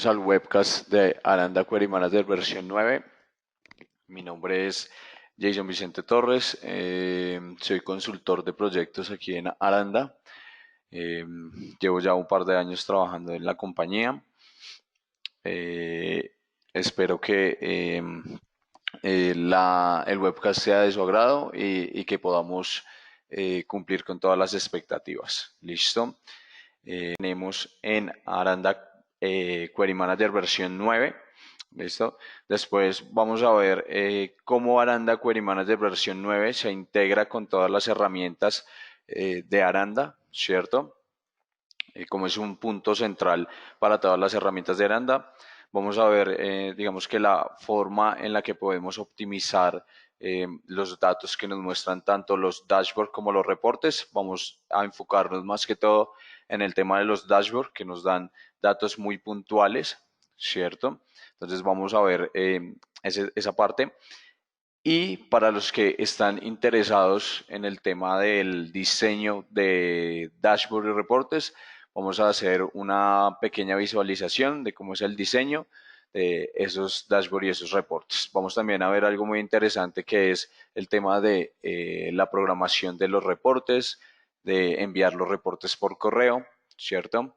Bienvenidos al webcast de Aranda Query Manager versión 9. Mi nombre es Jason Vicente Torres, soy consultor de proyectos aquí en Aranda. Eh, Llevo ya un par de años trabajando en la compañía. Eh, Espero que el webcast sea de su agrado y que podamos cumplir con todas las expectativas. ¿Listo? Tenemos en Aranda Query Manager versión 9. ¿Listo? Después vamos a ver cómo Aranda Query Manager versión 9 se integra con todas las herramientas de Aranda, ¿cierto? Como es un punto central para todas las herramientas de Aranda. Vamos a ver, digamos que la forma en la que podemos optimizar los datos que nos muestran tanto los dashboards como los reportes. Vamos a enfocarnos más que todo en el tema de los dashboards que nos dan datos muy puntuales, ¿cierto? Entonces vamos a ver esa parte. Y para los que están interesados en el tema del diseño de dashboard y reportes, vamos a hacer una pequeña visualización de cómo es el diseño de esos dashboards y esos reportes. Vamos también a ver algo muy interesante que es el tema de la programación de los reportes, de enviar los reportes por correo, ¿cierto?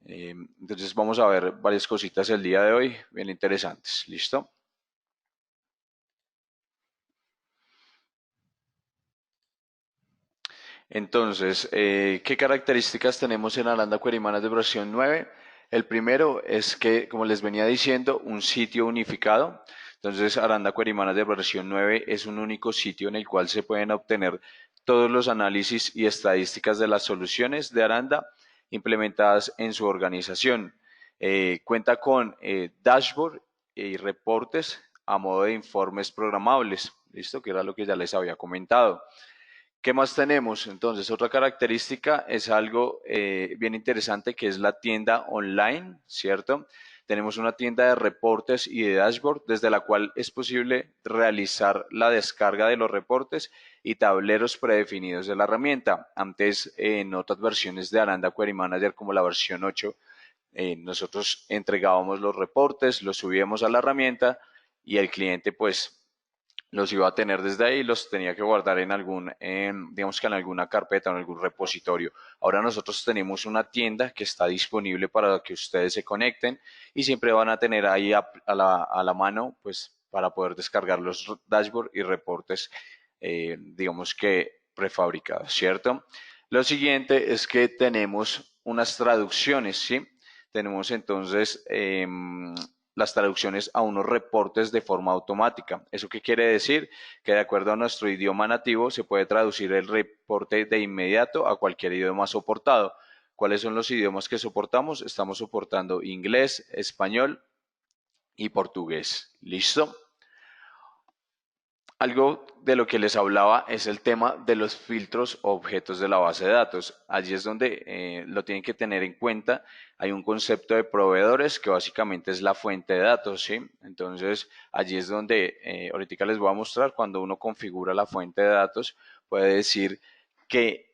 Entonces vamos a ver varias cositas el día de hoy, bien interesantes. ¿Listo? Entonces, ¿qué características tenemos en Aranda Query Manager de versión 9? El primero es que, como les venía diciendo, un sitio unificado. Entonces, Aranda Query Manager de versión 9 es un único sitio en el cual se pueden obtener todos los análisis y estadísticas de las soluciones de Aranda implementadas en su organización. Cuenta con dashboard y reportes a modo de informes programables. ¿Listo? Que era lo que ya les había comentado. ¿Qué más tenemos? Entonces, otra característica es algo bien interesante que es la tienda online, ¿cierto? Tenemos una tienda de reportes y de dashboard desde la cual es posible realizar la descarga de los reportes y tableros predefinidos de la herramienta. Antes, en otras versiones de Aranda Query Manager como la versión 8, nosotros entregábamos los reportes, los subíamos a la herramienta y el cliente pues los iba a tener desde ahí y los tenía que guardar digamos que en alguna carpeta o en algún repositorio. Ahora nosotros tenemos una tienda que está disponible para que ustedes se conecten y siempre van a tener ahí a la mano, pues, para poder descargar los dashboards y reportes, digamos que prefabricados, ¿cierto? Lo siguiente es que tenemos unas traducciones, ¿sí? Tenemos entonces las traducciones a unos reportes de forma automática. ¿Eso qué quiere decir? Que de acuerdo a nuestro idioma nativo se puede traducir el reporte de inmediato a cualquier idioma soportado. ¿Cuáles son los idiomas que soportamos? Estamos soportando inglés, español y portugués. ¿Listo? Algo de lo que les hablaba es el tema de los filtros o objetos de la base de datos. Allí es donde lo tienen que tener en cuenta. Hay un concepto de proveedores que básicamente es la fuente de datos, ¿sí? Entonces, allí es donde ahorita les voy a mostrar cuando uno configura la fuente de datos, puede decir que,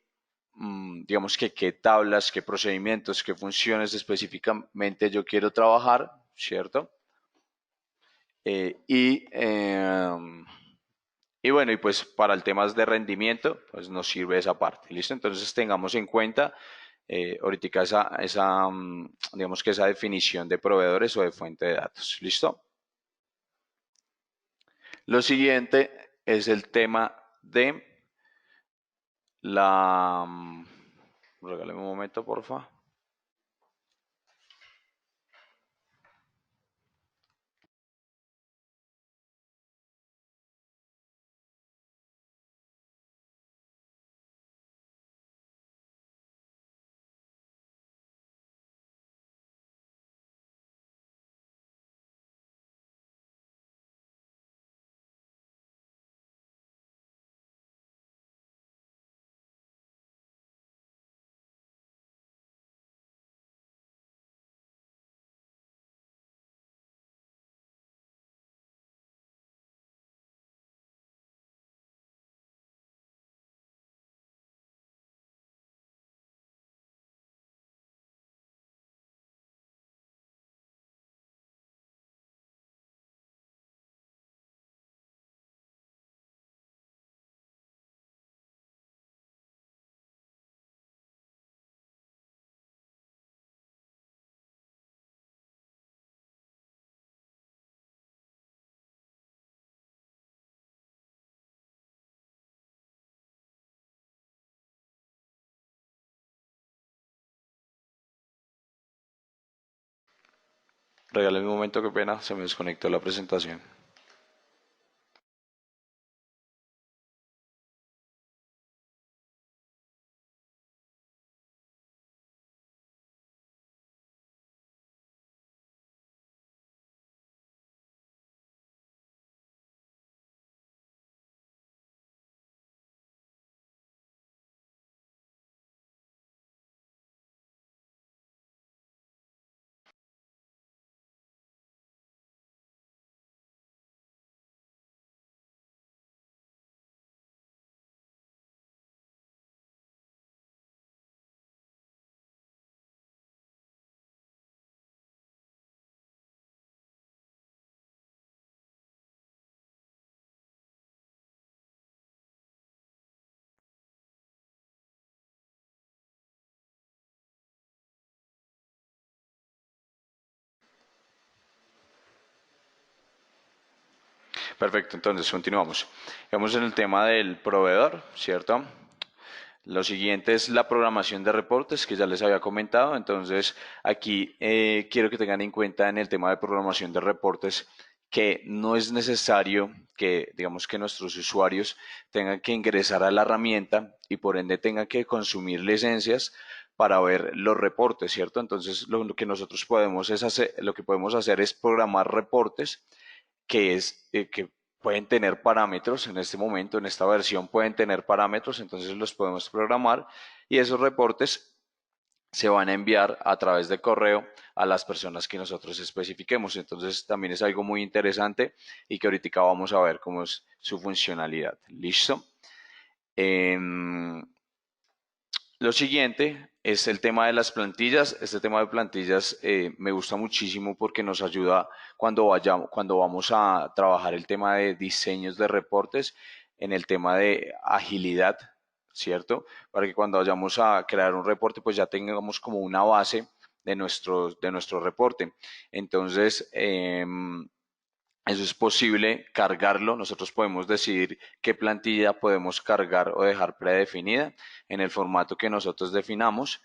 digamos que qué tablas, qué procedimientos, qué funciones específicamente yo quiero trabajar, ¿cierto? Eh, y eh, y bueno, y pues para el tema de rendimiento, pues nos sirve esa parte, ¿listo? Entonces tengamos en cuenta ahorita digamos que esa definición de proveedores o de fuente de datos, ¿listo? Lo siguiente es el tema de la... Regálame un momento, porfa. Regálame un momento, qué pena, se me desconectó la presentación. Perfecto, entonces continuamos. Vamos en el tema del proveedor, ¿cierto? Lo siguiente es la programación de reportes, que ya les había comentado. Entonces, aquí quiero que tengan en cuenta en el tema de programación de reportes que no es necesario que, digamos, que nuestros usuarios tengan que ingresar a la herramienta y por ende tengan que consumir licencias para ver los reportes, ¿cierto? Entonces, lo que nosotros podemos es hacer, lo que podemos hacer es programar reportes que pueden tener parámetros en este momento, en esta versión pueden tener parámetros, entonces los podemos programar y esos reportes se van a enviar a través de correo a las personas que nosotros especifiquemos. Entonces también es algo muy interesante y que ahorita vamos a ver cómo es su funcionalidad. ¿Listo? Em, lo siguiente es el tema de las plantillas. Este tema de plantillas me gusta muchísimo porque nos ayuda cuando vamos a trabajar el tema de diseños de reportes en el tema de agilidad, ¿cierto? Para que cuando vayamos a crear un reporte, pues ya tengamos como una base de nuestro reporte. Entonces, eso es posible cargarlo. Nosotros podemos decidir qué plantilla podemos cargar o dejar predefinida en el formato que nosotros definamos.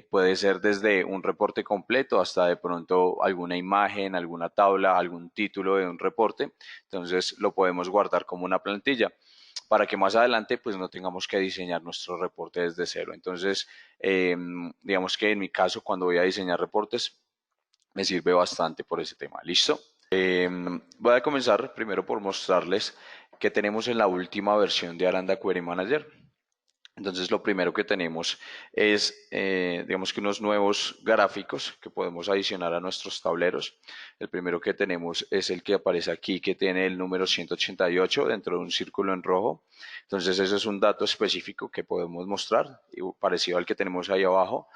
Puede ser desde un reporte completo hasta de pronto alguna imagen, alguna tabla, algún título de un reporte. Entonces lo podemos guardar como una plantilla para que más adelante pues no tengamos que diseñar nuestro reporte desde cero. Entonces, digamos que en mi caso cuando voy a diseñar reportes me sirve bastante por ese tema. ¿Listo? Voy a comenzar primero por mostrarles que tenemos en la última versión de Aranda Query Manager. Entonces lo primero que tenemos es, digamos que unos nuevos gráficos que podemos adicionar a nuestros tableros. El primero que tenemos es el que aparece aquí, que tiene el número 188 dentro de un círculo en rojo. Entonces ese es un dato específico que podemos mostrar, parecido al que tenemos ahí abajo,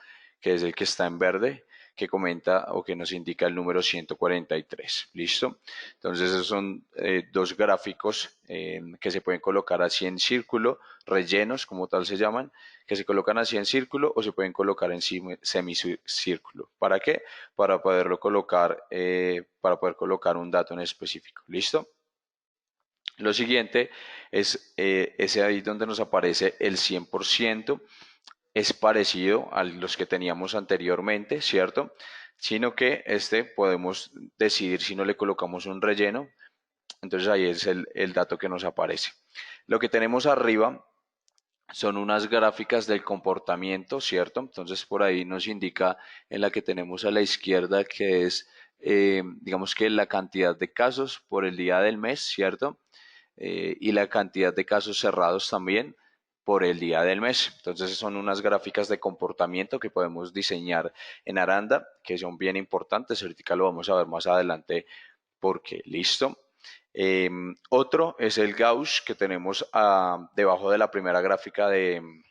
que es el que está en verde, que comenta o que nos indica el número 143. ¿Listo? Entonces esos son dos gráficos que se pueden colocar así en círculo, rellenos como tal se llaman, que se colocan así en círculo o se pueden colocar en semicírculo. ¿Para qué? Para poder colocar un dato en específico. ¿Listo? Lo siguiente es ese ahí donde nos aparece el 100%, es parecido a los que teníamos anteriormente, ¿cierto? Sino que este podemos decidir si no le colocamos un relleno, entonces ahí es el dato que nos aparece. Lo que tenemos arriba son unas gráficas del comportamiento, ¿cierto? Entonces por ahí nos indica en la que tenemos a la izquierda que es, digamos que la cantidad de casos por el día del mes, ¿cierto? Y la cantidad de casos cerrados también por el día del mes. Entonces son unas gráficas de comportamiento que podemos diseñar en Aranda, que son bien importantes. Ahorita lo vamos a ver más adelante porque listo. Otro es el Gauss que tenemos debajo de la primera gráfica de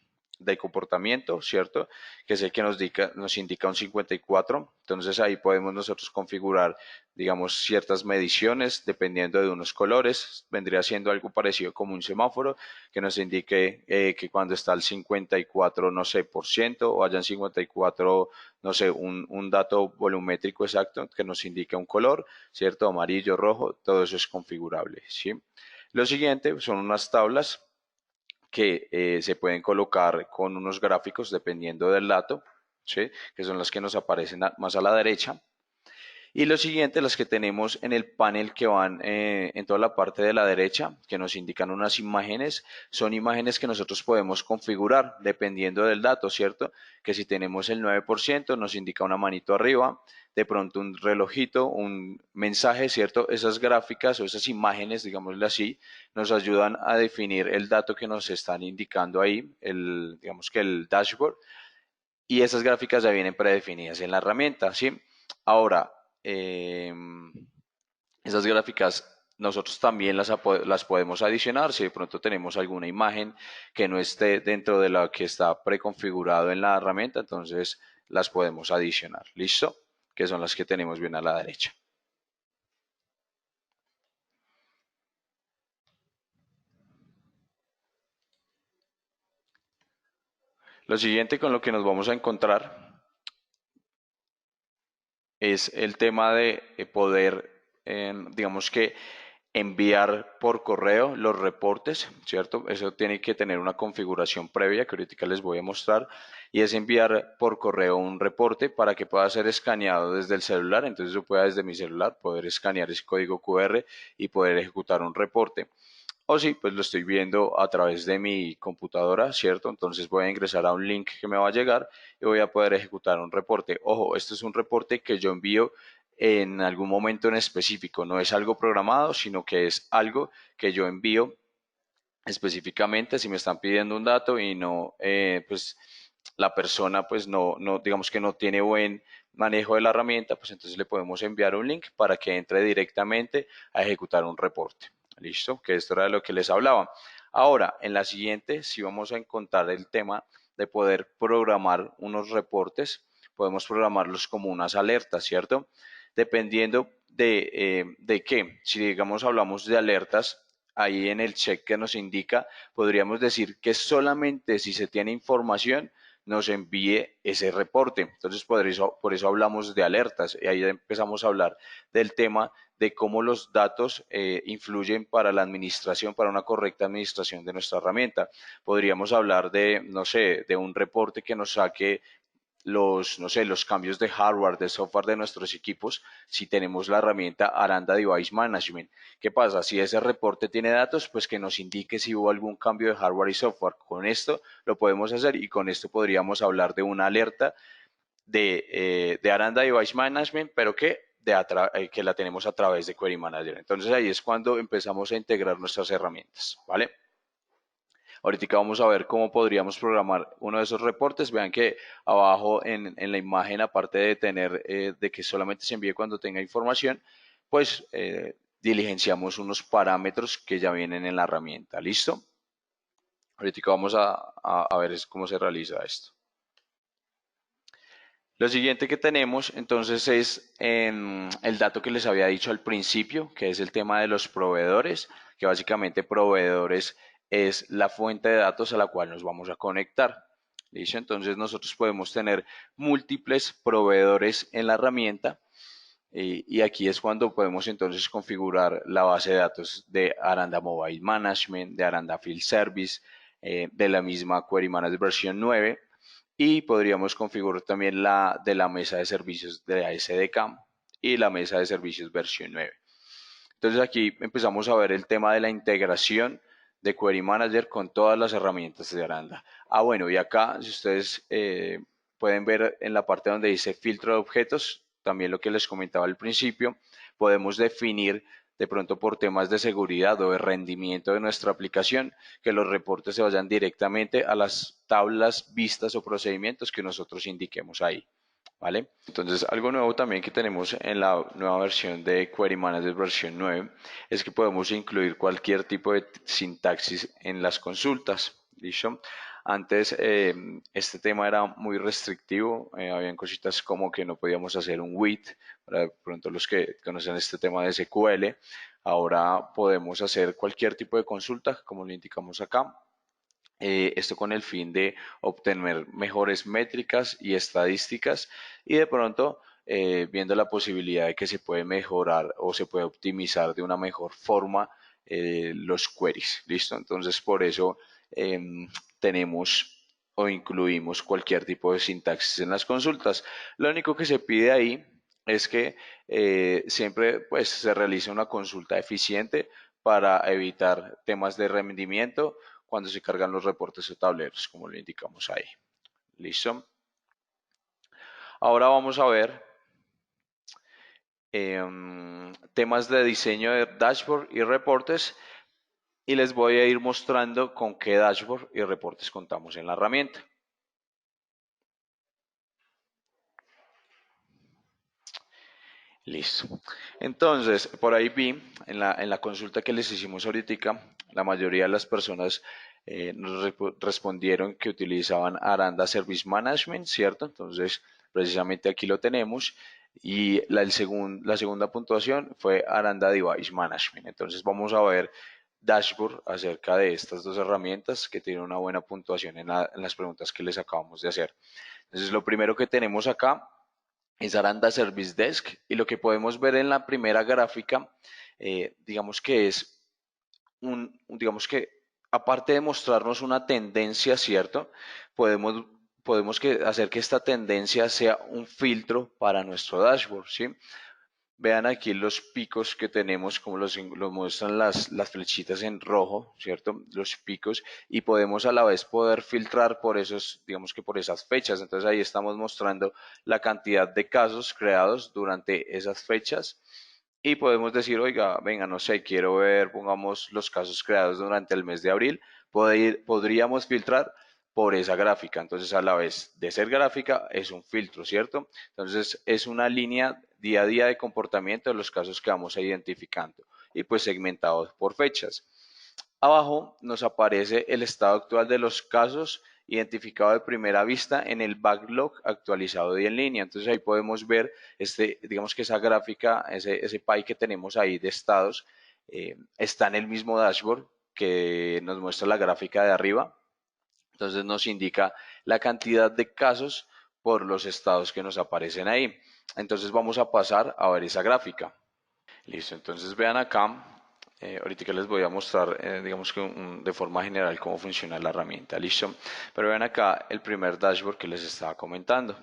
comportamiento, ¿cierto? Que es el que nos indica un 54. Entonces ahí podemos nosotros configurar, digamos, ciertas mediciones dependiendo de unos colores. Vendría siendo algo parecido como un semáforo que nos indique que cuando está al 54, no sé, por ciento o hayan 54, no sé, un dato volumétrico exacto que nos indique un color, ¿cierto? Amarillo, rojo, todo eso es configurable, ¿sí? Lo siguiente son unas tablas que se pueden colocar con unos gráficos dependiendo del dato, ¿sí? Que son las que nos aparecen más a la derecha. Y lo siguiente, las que tenemos en el panel que van en toda la parte de la derecha, que nos indican unas imágenes, son imágenes que nosotros podemos configurar dependiendo del dato, ¿cierto? Que si tenemos el 9% nos indica una manito arriba, de pronto un relojito, un mensaje, ¿cierto? Esas gráficas o esas imágenes, digámoslo así, nos ayudan a definir el dato que nos están indicando ahí, digamos que el dashboard, y esas gráficas ya vienen predefinidas en la herramienta, ¿sí? Ahora, eh, esas gráficas nosotros también las podemos adicionar si de pronto tenemos alguna imagen que no esté dentro de la que está preconfigurado en la herramienta, entonces las podemos adicionar. ¿Listo? Que son las que tenemos bien a la derecha. Lo siguiente con lo que nos vamos a encontrar es el tema de poder, digamos que, enviar por correo los reportes, ¿cierto? Eso tiene que tener una configuración previa que ahorita les voy a mostrar y es enviar por correo un reporte para que pueda ser escaneado desde el celular. Entonces yo pueda desde mi celular poder escanear ese código QR y poder ejecutar un reporte. O sí, pues lo estoy viendo a través de mi computadora, ¿cierto? Entonces voy a ingresar a un link que me va a llegar y voy a poder ejecutar un reporte. Ojo, este es un reporte que yo envío en algún momento en específico. No es algo programado, sino que es algo que yo envío específicamente si me están pidiendo un dato y no, pues la persona pues no, digamos que no tiene buen manejo de la herramienta, pues entonces le podemos enviar un link para que entre directamente a ejecutar un reporte. Listo, que esto era de lo que les hablaba. Ahora, en la siguiente, si vamos a encontrar el tema de poder programar unos reportes, podemos programarlos como unas alertas, ¿cierto? Dependiendo de qué. Si digamos hablamos de alertas, ahí en el check que nos indica, podríamos decir que solamente si se tiene información nos envíe ese reporte. Entonces, por eso hablamos de alertas y ahí empezamos a hablar del tema de cómo los datos influyen para la administración, para una correcta administración de nuestra herramienta. Podríamos hablar de, no sé, de un reporte que nos saque no sé, los cambios de hardware, de software de nuestros equipos, si tenemos la herramienta Aranda Device Management. ¿Qué pasa? Si ese reporte tiene datos, pues que nos indique si hubo algún cambio de hardware y software. Con esto lo podemos hacer y con esto podríamos hablar de una alerta de Aranda Device Management, pero que la tenemos a través de Query Manager. Entonces ahí es cuando empezamos a integrar nuestras herramientas, ¿vale? Ahorita vamos a ver cómo podríamos programar uno de esos reportes. Vean que abajo en la imagen, aparte de tener de que solamente se envíe cuando tenga información, pues diligenciamos unos parámetros que ya vienen en la herramienta. ¿Listo? Ahorita vamos a ver cómo se realiza esto. Lo siguiente que tenemos entonces es el dato que les había dicho al principio, que es el tema de los proveedores, que básicamente proveedores es la fuente de datos a la cual nos vamos a conectar. ¿Listo? Entonces nosotros podemos tener múltiples proveedores en la herramienta y aquí es cuando podemos entonces configurar la base de datos de Aranda Mobile Management, de Aranda Field Service, de la misma Query Manager versión 9 y podríamos configurar también la de la mesa de servicios de la SDK y la mesa de servicios versión 9. Entonces aquí empezamos a ver el tema de la integración de Query Manager con todas las herramientas de Aranda. Bueno, y acá si ustedes pueden ver en la parte donde dice filtro de objetos, también lo que les comentaba al principio, podemos definir de pronto por temas de seguridad o de rendimiento de nuestra aplicación, que los reportes se vayan directamente a las tablas, vistas o procedimientos que nosotros indiquemos ahí. ¿Vale? Entonces, algo nuevo también que tenemos en la nueva versión de Query Manager versión 9 es que podemos incluir cualquier tipo de sintaxis en las consultas. ¿Listo? Antes este tema era muy restrictivo, habían cositas como que no podíamos hacer un with, para pronto los que conocen este tema de SQL, ahora podemos hacer cualquier tipo de consulta, como lo indicamos acá, esto con el fin de obtener mejores métricas y estadísticas y de pronto viendo la posibilidad de que se puede mejorar o se puede optimizar de una mejor forma los queries. ¿Listo? Entonces por eso tenemos o incluimos cualquier tipo de sintaxis en las consultas. Lo único que se pide ahí es que siempre pues se realiza una consulta eficiente para evitar temas de rendimiento cuando se cargan los reportes o tableros, como lo indicamos ahí. ¿Listo? Ahora vamos a ver temas de diseño de dashboard y reportes y les voy a ir mostrando con qué dashboard y reportes contamos en la herramienta. Listo. Entonces, por ahí vi en la consulta que les hicimos ahorita, la mayoría de las personas nos respondieron que utilizaban Aranda Service Management, ¿cierto? Entonces, precisamente aquí lo tenemos. Y la segunda puntuación fue Aranda Device Management. Entonces, vamos a ver dashboard acerca de estas dos herramientas que tienen una buena puntuación en las preguntas que les acabamos de hacer. Entonces, lo primero que tenemos acá es Aranda Service Desk y lo que podemos ver en la primera gráfica, digamos que es digamos que aparte de mostrarnos una tendencia, ¿cierto? Podemos, hacer que esta tendencia sea un filtro para nuestro dashboard, ¿sí? Vean aquí los picos que tenemos, como los muestran las flechitas en rojo, ¿cierto? Los picos, y podemos a la vez poder filtrar por esos, digamos que por esas fechas. Entonces ahí estamos mostrando la cantidad de casos creados durante esas fechas. Y podemos decir, oiga, venga, no sé, quiero ver, pongamos los casos creados durante el mes de abril. Podríamos filtrar por esa gráfica. Entonces, a la vez de ser gráfica, es un filtro, ¿cierto? Entonces, es una línea día a día de comportamiento de los casos que vamos identificando y pues segmentados por fechas. Abajo nos aparece el estado actual de los casos identificado de primera vista en el backlog actualizado de en línea. Entonces ahí podemos ver, digamos que esa gráfica, ese pie que tenemos ahí de estados, está en el mismo dashboard que nos muestra la gráfica de arriba. Entonces nos indica la cantidad de casos por los estados que nos aparecen ahí. Entonces vamos a pasar a ver esa gráfica. Listo, entonces vean acá, ahorita que les voy a mostrar, digamos que de forma general cómo funciona la herramienta, listo. Pero vean acá el primer dashboard que les estaba comentando.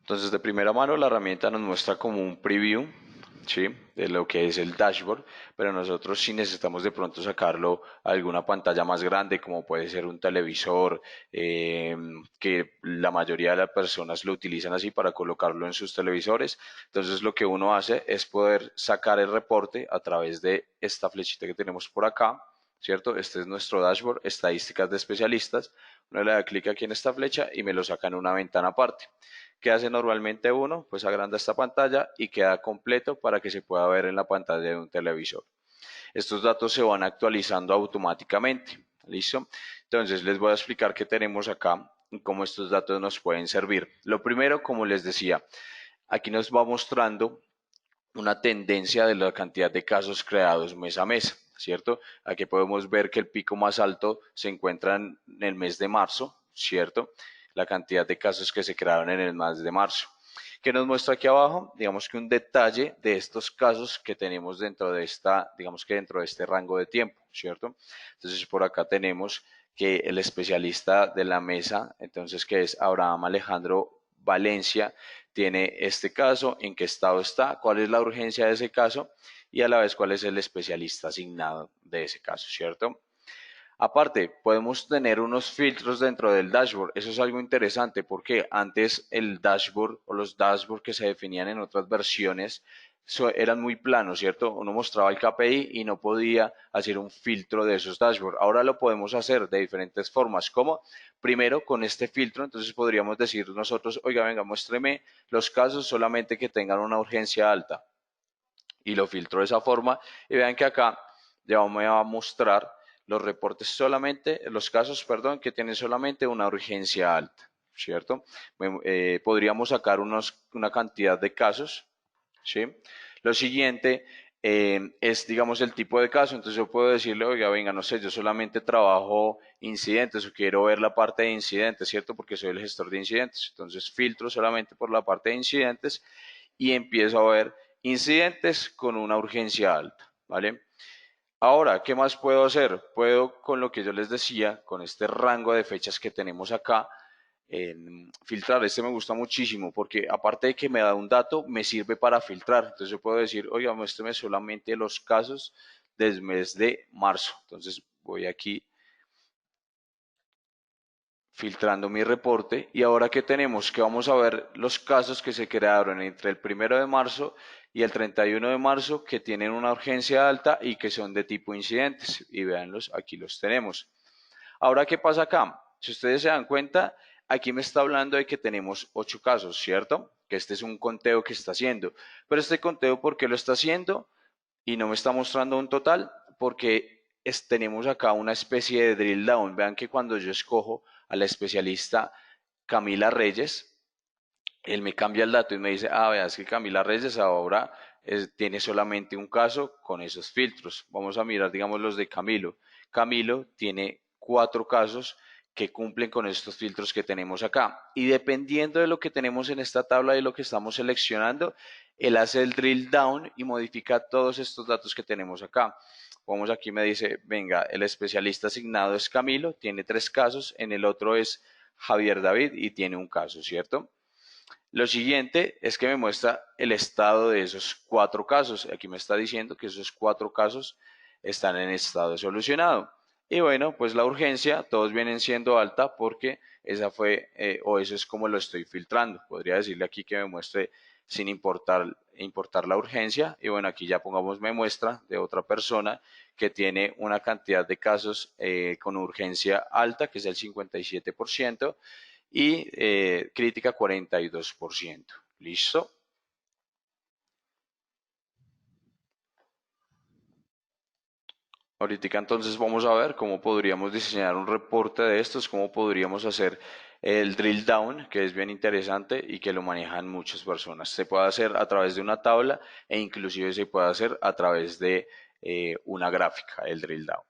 Entonces, de primera mano, la herramienta nos muestra como un preview, ¿sí? De lo que es el dashboard, pero nosotros si necesitamos de pronto sacarlo a alguna pantalla más grande, como puede ser un televisor, que la mayoría de las personas lo utilizan así para colocarlo en sus televisores. Entonces, lo que uno hace es poder sacar el reporte a través de esta flechita que tenemos por acá, ¿cierto? Este es nuestro dashboard, estadísticas de especialistas. Uno le da clic aquí en esta flecha y me lo saca en una ventana aparte. ¿Qué hace normalmente uno? Pues agranda esta pantalla y queda completo para que se pueda ver en la pantalla de un televisor. Estos datos se van actualizando automáticamente. ¿Listo? Entonces les voy a explicar qué tenemos acá y cómo estos datos nos pueden servir. Lo primero, como les decía, aquí nos va mostrando una tendencia de la cantidad de casos creados mes a mes, ¿cierto? Aquí podemos ver que el pico más alto se encuentra en el mes de marzo, ¿cierto? La cantidad de casos que se crearon en el mes de marzo. ¿Qué nos muestra aquí abajo? Digamos que un detalle de estos casos que tenemos dentro de digamos que dentro de este rango de tiempo, ¿cierto? Entonces por acá tenemos que el especialista de la mesa, entonces que es Abraham Alejandro Valencia, tiene este caso, en qué estado está, cuál es la urgencia de ese caso y a la vez cuál es el especialista asignado de ese caso, ¿cierto? Aparte, podemos tener unos filtros dentro del dashboard. Eso es algo interesante porque antes el dashboard o los dashboards que se definían en otras versiones eran muy planos, ¿cierto? Uno mostraba el KPI y no podía hacer un filtro de esos dashboards. Ahora lo podemos hacer de diferentes formas. ¿Cómo? Primero, con este filtro, entonces podríamos decir nosotros, oiga, venga, muéstreme los casos solamente que tengan una urgencia alta. Y lo filtro de esa forma. Y vean que acá ya me va a mostrar los reportes solamente, los casos, perdón, que tienen solamente una urgencia alta, ¿cierto? Podríamos sacar una cantidad de casos, ¿sí? Lo siguiente es, digamos, el tipo de caso. Entonces yo puedo decirle, oiga, venga, no sé, yo solamente trabajo incidentes o quiero ver la parte de incidentes, ¿cierto? Porque soy el gestor de incidentes. Entonces filtro solamente por la parte de incidentes y empiezo a ver incidentes con una urgencia alta, ¿vale? Ahora, ¿qué más puedo hacer? Puedo, con lo que yo les decía, con este rango de fechas que tenemos acá, filtrar. Este me gusta muchísimo porque aparte de que me da un dato, me sirve para filtrar. Entonces yo puedo decir, oiga, muéstrame solamente los casos del mes de marzo. Entonces voy aquí filtrando mi reporte y ahora que tenemos que vamos a ver los casos que se crearon entre el 1 de marzo y el 31 de marzo que tienen una urgencia alta y que son de tipo incidentes y véanlos, aquí los tenemos. Ahora, ¿qué pasa acá? Si ustedes se dan cuenta, aquí me está hablando de que tenemos 8 casos, ¿cierto? Que este es un conteo que está haciendo. Pero este conteo, ¿por qué lo está haciendo? Y no me está mostrando un total porque tenemos acá una especie de drill down. Vean que cuando yo escojo a la especialista Camila Reyes, él me cambia el dato y me dice, ah, veas que Camila Reyes ahora tiene solamente un caso con esos filtros. Vamos a mirar, digamos, los de Camilo. Camilo tiene 4 casos que cumplen con estos filtros que tenemos acá. Y dependiendo de lo que tenemos en esta tabla y lo que estamos seleccionando, él hace el drill down y modifica todos estos datos que tenemos acá. Vamos aquí, me dice, venga, el especialista asignado es Camilo, tiene 3 casos, en el otro es Javier David y tiene un caso, ¿cierto? Lo siguiente es que me muestra el estado de esos 4 casos. Aquí me está diciendo que esos 4 casos están en estado solucionado. Y bueno, pues la urgencia, todos vienen siendo alta porque esa fue, o eso es como lo estoy filtrando. Podría decirle aquí que me muestre sin importar la urgencia. Y bueno, aquí ya pongamos me muestra de otra persona que tiene una cantidad de casos con urgencia alta, que es el 57% y crítica 42%. ¿Listo? Ahorita entonces vamos a ver cómo podríamos diseñar un reporte de estos, cómo podríamos hacer el drill down, que es bien interesante y que lo manejan muchas personas. Se puede hacer a través de una tabla e inclusive se puede hacer a través de una gráfica, el drill down.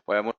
Podemos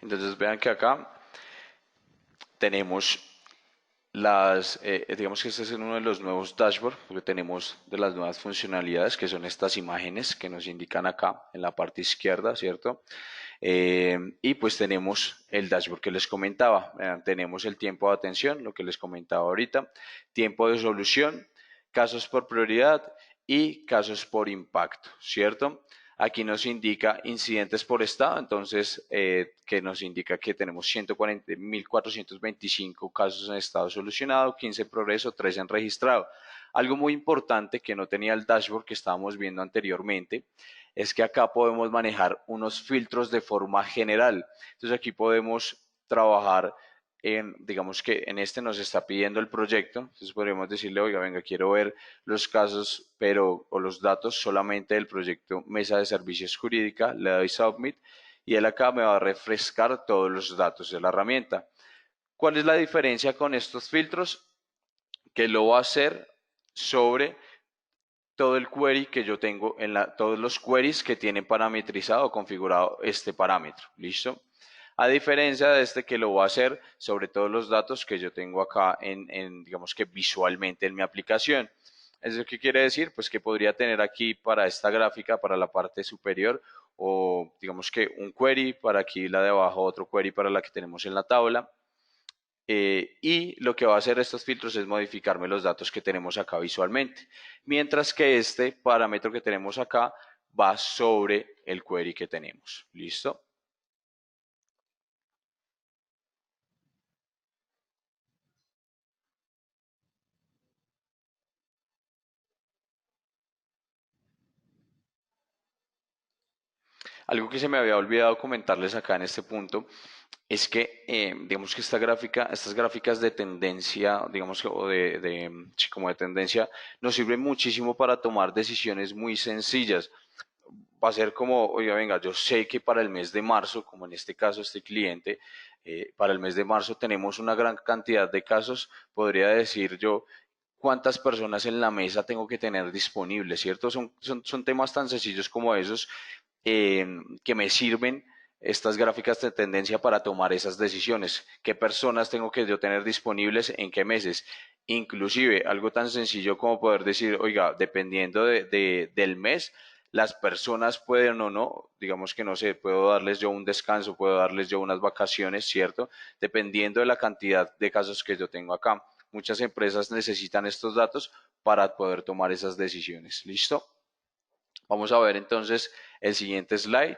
Entonces vean que acá tenemos digamos que este es uno de los nuevos dashboards, porque tenemos de las nuevas funcionalidades que son estas imágenes que nos indican acá en la parte izquierda, ¿cierto? Y pues tenemos el dashboard que les comentaba. Tenemos el tiempo de atención, lo que les comentaba ahorita, tiempo de solución, casos por prioridad y casos por impacto, ¿cierto? Aquí nos indica incidentes por estado, entonces que nos indica que tenemos 140.425 casos en estado solucionado, 15 en progreso, 3 en registrado. Algo muy importante que no tenía el dashboard que estábamos viendo anteriormente es que acá podemos manejar unos filtros de forma general. Entonces aquí podemos trabajar digamos que en este nos está pidiendo el proyecto, entonces podríamos decirle, oiga, venga, quiero ver los casos, o los datos solamente del proyecto Mesa de Servicios Jurídica, le doy Submit y él acá me va a refrescar todos los datos de la herramienta. ¿Cuál es la diferencia con estos filtros? Que lo va a hacer sobre todo el query que yo tengo todos los queries que tienen parametrizado o configurado este parámetro. ¿Listo? A diferencia de este que lo va a hacer sobre todos los datos que yo tengo acá digamos que visualmente en mi aplicación. ¿Eso qué quiere decir? Pues que podría tener aquí para esta gráfica, para la parte superior, o digamos que un query, para aquí la de abajo otro query para la que tenemos en la tabla. Y lo que va a hacer estos filtros es modificarme los datos que tenemos acá visualmente, mientras que este parámetro que tenemos acá va sobre el query que tenemos. ¿Listo? Algo que se me había olvidado comentarles acá en este punto es que, digamos que estas gráficas de tendencia, digamos que, sí, como de tendencia, nos sirven muchísimo para tomar decisiones muy sencillas. Va a ser como, oiga, venga, yo sé que para el mes de marzo, como en este caso este cliente, para el mes de marzo tenemos una gran cantidad de casos, podría decir yo cuántas personas en la mesa tengo que tener disponibles, ¿cierto? Son temas tan sencillos como esos que me sirven estas gráficas de tendencia para tomar esas decisiones. ¿Qué personas tengo que yo tener disponibles en qué meses? Inclusive algo tan sencillo como poder decir, oiga, dependiendo del mes, las personas pueden o no, digamos que no sé, puedo darles yo un descanso, puedo darles yo unas vacaciones, ¿cierto? Dependiendo de la cantidad de casos que yo tengo acá. Muchas empresas necesitan estos datos para poder tomar esas decisiones. ¿Listo? Vamos a ver entonces el siguiente slide.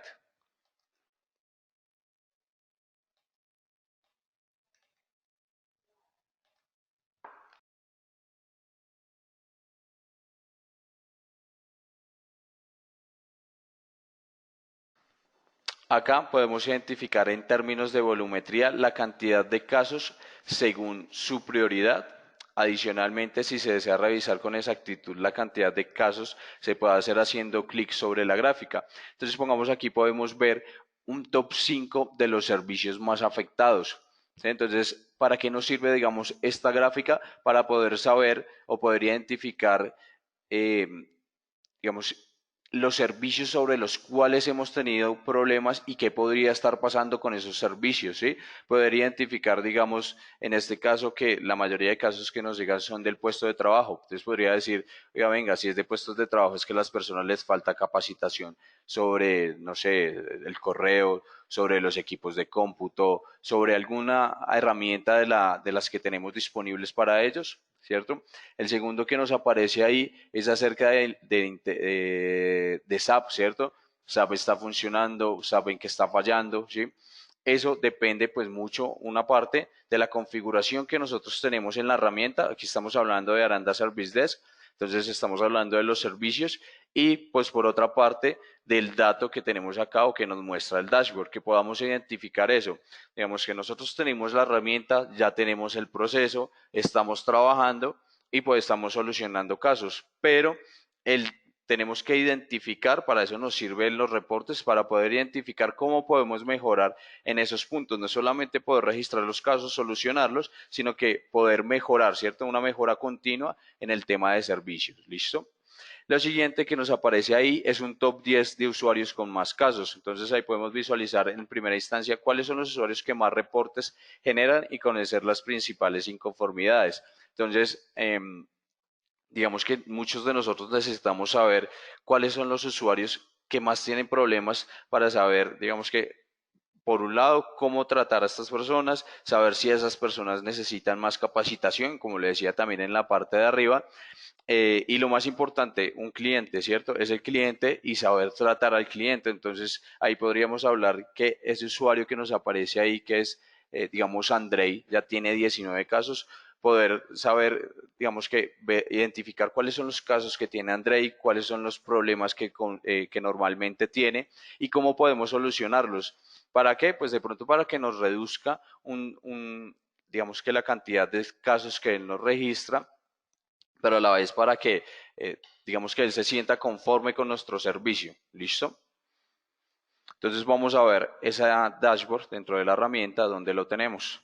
Acá podemos identificar en términos de volumetría la cantidad de casos según su prioridad. Adicionalmente, si se desea revisar con exactitud la cantidad de casos, se puede hacer haciendo clic sobre la gráfica. Entonces, pongamos aquí, podemos ver un top 5 de los servicios más afectados. ¿Sí? Entonces, ¿para qué nos sirve, digamos, esta gráfica? Para poder saber o poder identificar eh, digamos, los servicios sobre los cuales hemos tenido problemas y qué podría estar pasando con esos servicios, ¿sí? Poder identificar, digamos, en este caso que la mayoría de casos que nos llegan son del puesto de trabajo. Entonces podría decir, oiga, venga, si es de puestos de trabajo es que a las personas les falta capacitación sobre, no sé, el correo, sobre los equipos de cómputo, sobre alguna herramienta de las que tenemos disponibles para ellos, ¿cierto? El segundo que nos aparece ahí es acerca de SAP, ¿cierto? SAP está funcionando, SAP en qué está fallando, ¿sí? Eso depende pues mucho, una parte, de la configuración que nosotros tenemos en la herramienta. Aquí estamos hablando de Aranda Service Desk, entonces estamos hablando de los servicios y pues por otra parte del dato que tenemos acá o que nos muestra el dashboard, que podamos identificar eso. Digamos que nosotros tenemos la herramienta, ya tenemos el proceso, estamos trabajando y pues estamos solucionando casos, pero el, tenemos que identificar, para eso nos sirven los reportes, para poder identificar cómo podemos mejorar en esos puntos, no solamente poder registrar los casos, solucionarlos, sino que poder mejorar, ¿cierto? Una mejora continua en el tema de servicios, ¿listo? Lo siguiente que nos aparece ahí es un top 10 de usuarios con más casos. Entonces ahí podemos visualizar en primera instancia cuáles son los usuarios que más reportes generan y conocer las principales inconformidades. Entonces, digamos que muchos de nosotros necesitamos saber cuáles son los usuarios que más tienen problemas para saber, digamos que por un lado, cómo tratar a estas personas, saber si esas personas necesitan más capacitación, como le decía también en la parte de arriba, y lo más importante, un cliente, ¿cierto? Es el cliente y saber tratar al cliente. Entonces, ahí podríamos hablar que ese usuario que nos aparece ahí, que es, digamos, Andrei, ya tiene 19 casos, poder saber, digamos que identificar cuáles son los casos que tiene Andrei, cuáles son los problemas que normalmente tiene y cómo podemos solucionarlos. ¿Para qué? Pues de pronto para que nos reduzca digamos que la cantidad de casos que él nos registra, pero a la vez para que, digamos que él se sienta conforme con nuestro servicio. ¿Listo? Entonces vamos a ver esa dashboard dentro de la herramienta donde lo tenemos.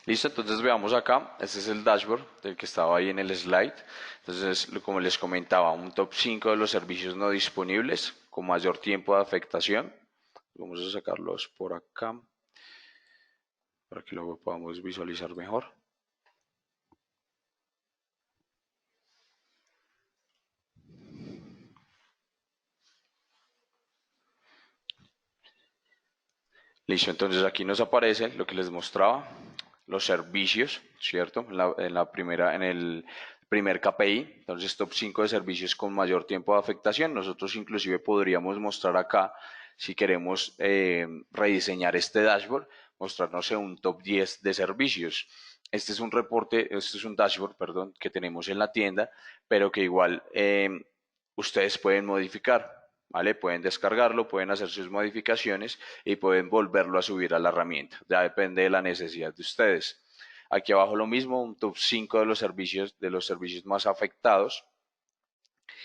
Listo, entonces veamos acá, este es el dashboard del que estaba ahí en el slide. Entonces, como les comentaba, un top 5 de los servicios no disponibles con mayor tiempo de afectación. Vamos a sacarlos por acá para que lo podamos visualizar mejor. Listo, entonces aquí nos aparece lo que les mostraba, los servicios, ¿cierto? En el primer KPI, entonces top 5 de servicios con mayor tiempo de afectación. Nosotros inclusive podríamos mostrar acá, si queremos rediseñar este dashboard, mostrarnos un top 10 de servicios. Este es un reporte, este es un dashboard, perdón, que tenemos en la tienda, pero que igual ustedes pueden modificar. ¿Vale? Pueden descargarlo, pueden hacer sus modificaciones y pueden volverlo a subir a la herramienta. Ya depende de la necesidad de ustedes. Aquí abajo lo mismo, un top 5 de los servicios más afectados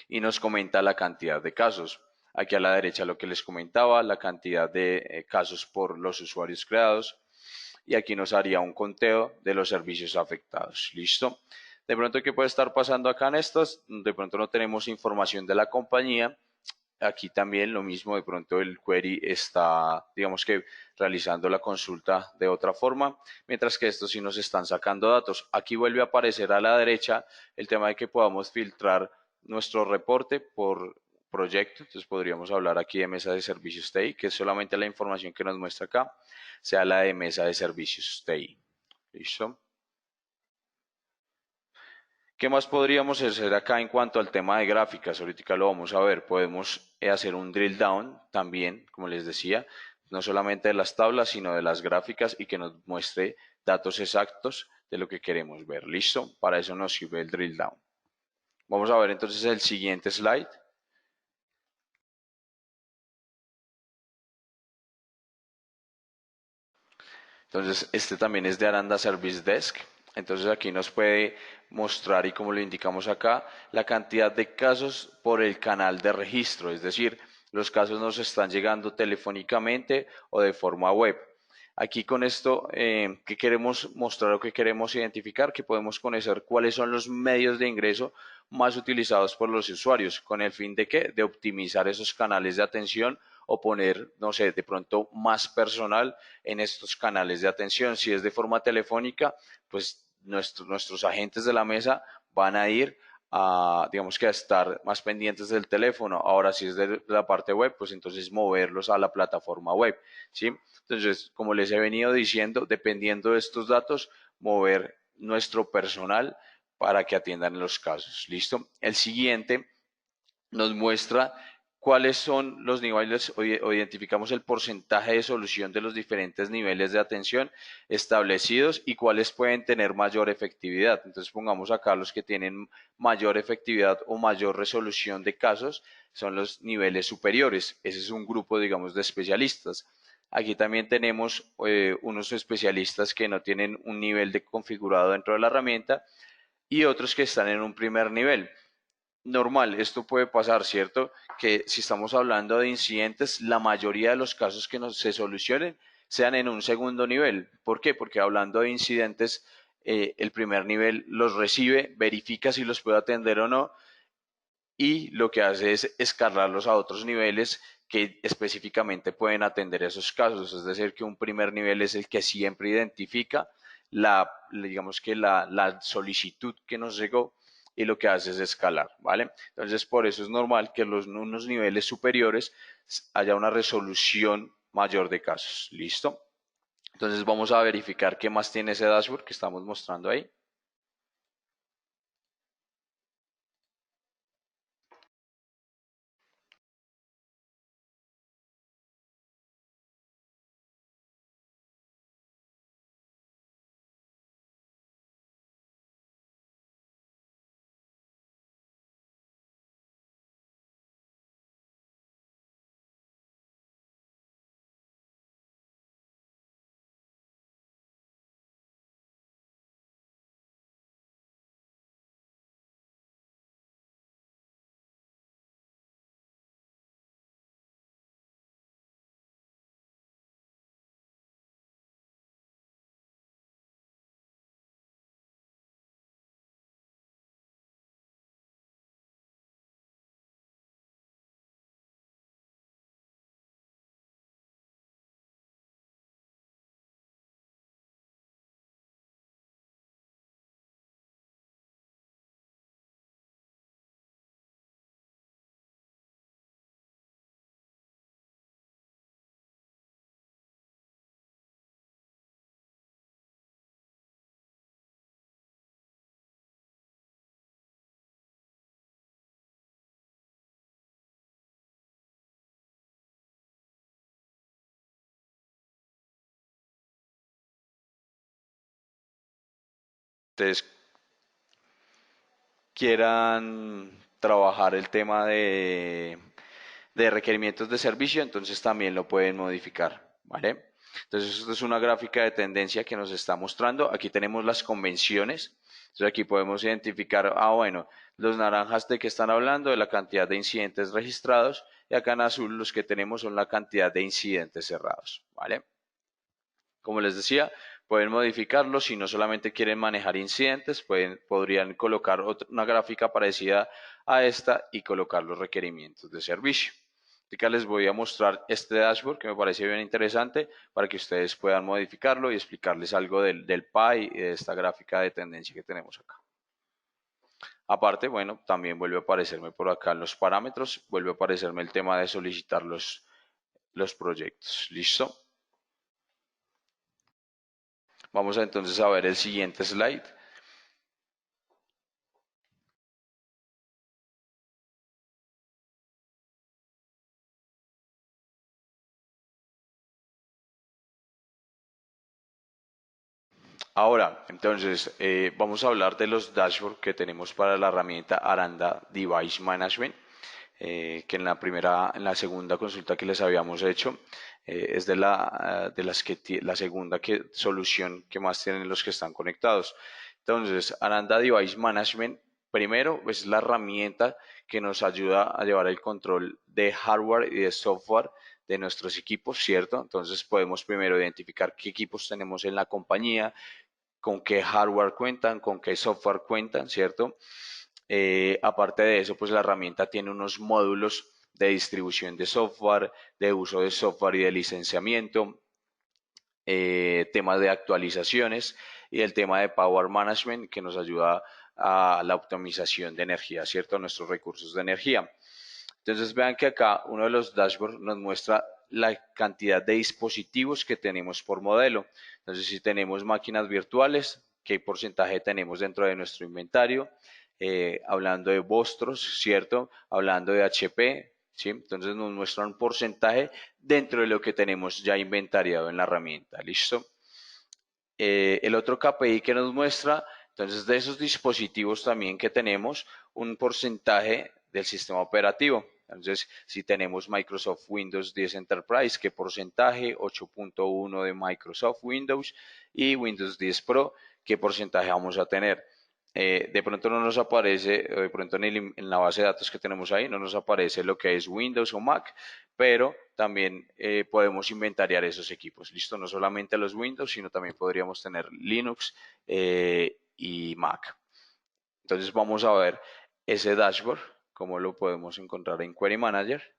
y nos comenta la cantidad de casos. Aquí a la derecha lo que les comentaba, la cantidad de casos por los usuarios creados y aquí nos haría un conteo de los servicios afectados. ¿Listo? De pronto, ¿qué puede estar pasando acá en estas? De pronto no tenemos información de la compañía. Aquí también lo mismo, de pronto el query está, digamos que realizando la consulta de otra forma, mientras que estos sí nos están sacando datos. Aquí vuelve a aparecer a la derecha el tema de que podamos filtrar nuestro reporte por proyecto. Entonces podríamos hablar aquí de mesa de servicios TI, que es solamente la información que nos muestra acá, sea la de mesa de servicios TI. ¿Listo? ¿Qué más podríamos hacer acá en cuanto al tema de gráficas? Ahorita lo vamos a ver. Podemos hacer un drill down también, como les decía, no solamente de las tablas, sino de las gráficas y que nos muestre datos exactos de lo que queremos ver. ¿Listo? Para eso nos sirve el drill down. Vamos a ver entonces el siguiente slide. Entonces, este también es de Aranda Service Desk. Entonces, aquí nos puede mostrar, y como lo indicamos acá, la cantidad de casos por el canal de registro. Es decir, los casos nos están llegando telefónicamente o de forma web. Aquí con esto, ¿qué queremos mostrar o qué queremos identificar? Que podemos conocer cuáles son los medios de ingreso más utilizados por los usuarios. ¿Con el fin de qué? De optimizar esos canales de atención o poner, no sé, de pronto más personal en estos canales de atención. Si es de forma telefónica, pues nuestros agentes de la mesa van a ir digamos que a estar más pendientes del teléfono. Ahora, si es de la parte web, pues entonces moverlos a la plataforma web, ¿sí? Entonces, como les he venido diciendo, dependiendo de estos datos, mover nuestro personal para que atiendan los casos. ¿Listo? El siguiente nos muestra cuáles son los niveles o identificamos el porcentaje de solución de los diferentes niveles de atención establecidos y cuáles pueden tener mayor efectividad. Entonces pongamos acá los que tienen mayor efectividad o mayor resolución de casos son los niveles superiores. Ese es un grupo, digamos, de especialistas. Aquí también tenemos unos especialistas que no tienen un nivel de configurado dentro de la herramienta y otros que están en un primer nivel. Normal, esto puede pasar, ¿cierto? Que si estamos hablando de incidentes, la mayoría de los casos que se solucionen sean en un segundo nivel. ¿Por qué? Porque hablando de incidentes, el primer nivel los recibe, verifica si los puede atender o no y lo que hace es escalarlos a otros niveles que específicamente pueden atender esos casos. Es decir, que un primer nivel es el que siempre identifica digamos que la solicitud que nos llegó y lo que hace es escalar, ¿vale? Entonces, por eso es normal que en unos niveles superiores haya una resolución mayor de casos. ¿Listo? Entonces, vamos a verificar qué más tiene ese dashboard que estamos mostrando ahí. Entonces, quieran trabajar el tema de requerimientos de servicio, entonces también lo pueden modificar, ¿vale? Entonces, esto es una gráfica de tendencia que nos está mostrando. Aquí tenemos las convenciones. Entonces, aquí podemos identificar, bueno, los naranjas de que están hablando, de la cantidad de incidentes registrados, y acá en azul los que tenemos son la cantidad de incidentes cerrados, ¿vale? Como les decía, pueden modificarlo. Si no solamente quieren manejar incidentes, podrían colocar una gráfica parecida a esta y colocar los requerimientos de servicio. Acá les voy a mostrar este dashboard que me parece bien interesante para que ustedes puedan modificarlo y explicarles algo del PI y de esta gráfica de tendencia que tenemos acá. Aparte, bueno, también vuelve a aparecerme por acá en los parámetros, vuelve a aparecerme el tema de solicitar los proyectos. ¿Listo? Vamos entonces a ver el siguiente slide. Ahora, entonces, vamos a hablar de los dashboards que tenemos para la herramienta Aranda Device Management, que en la segunda consulta que les habíamos hecho, es la segunda solución que más tienen los que están conectados. Entonces, Aranda Device Management, primero, es la herramienta que nos ayuda a llevar el control de hardware y de software de nuestros equipos, ¿cierto? Entonces podemos primero identificar qué equipos tenemos en la compañía, con qué hardware cuentan, con qué software cuentan, ¿cierto? Aparte de eso, pues la herramienta tiene unos módulos de distribución de software, de uso de software y de licenciamiento, temas de actualizaciones y el tema de Power Management que nos ayuda a la optimización de energía, ¿cierto? A nuestros recursos de energía. Entonces vean que acá uno de los dashboards nos muestra la cantidad de dispositivos que tenemos por modelo. Entonces si tenemos máquinas virtuales, qué porcentaje tenemos dentro de nuestro inventario, hablando de Vostros, ¿cierto? Hablando de HP, ¿sí? Entonces nos muestra un porcentaje dentro de lo que tenemos ya inventariado en la herramienta, ¿listo? El otro KPI que nos muestra, entonces, de esos dispositivos también que tenemos, un porcentaje del sistema operativo. Entonces, si tenemos Microsoft Windows 10 Enterprise, ¿qué porcentaje? 8.1 de Microsoft Windows y Windows 10 Pro, ¿qué porcentaje vamos a tener? De pronto no nos aparece, de pronto en la base de datos que tenemos ahí, no nos aparece lo que es Windows o Mac, pero también podemos inventariar esos equipos. Listo, no solamente los Windows, sino también podríamos tener Linux y Mac. Entonces vamos a ver ese dashboard, cómo lo podemos encontrar en Query Manager.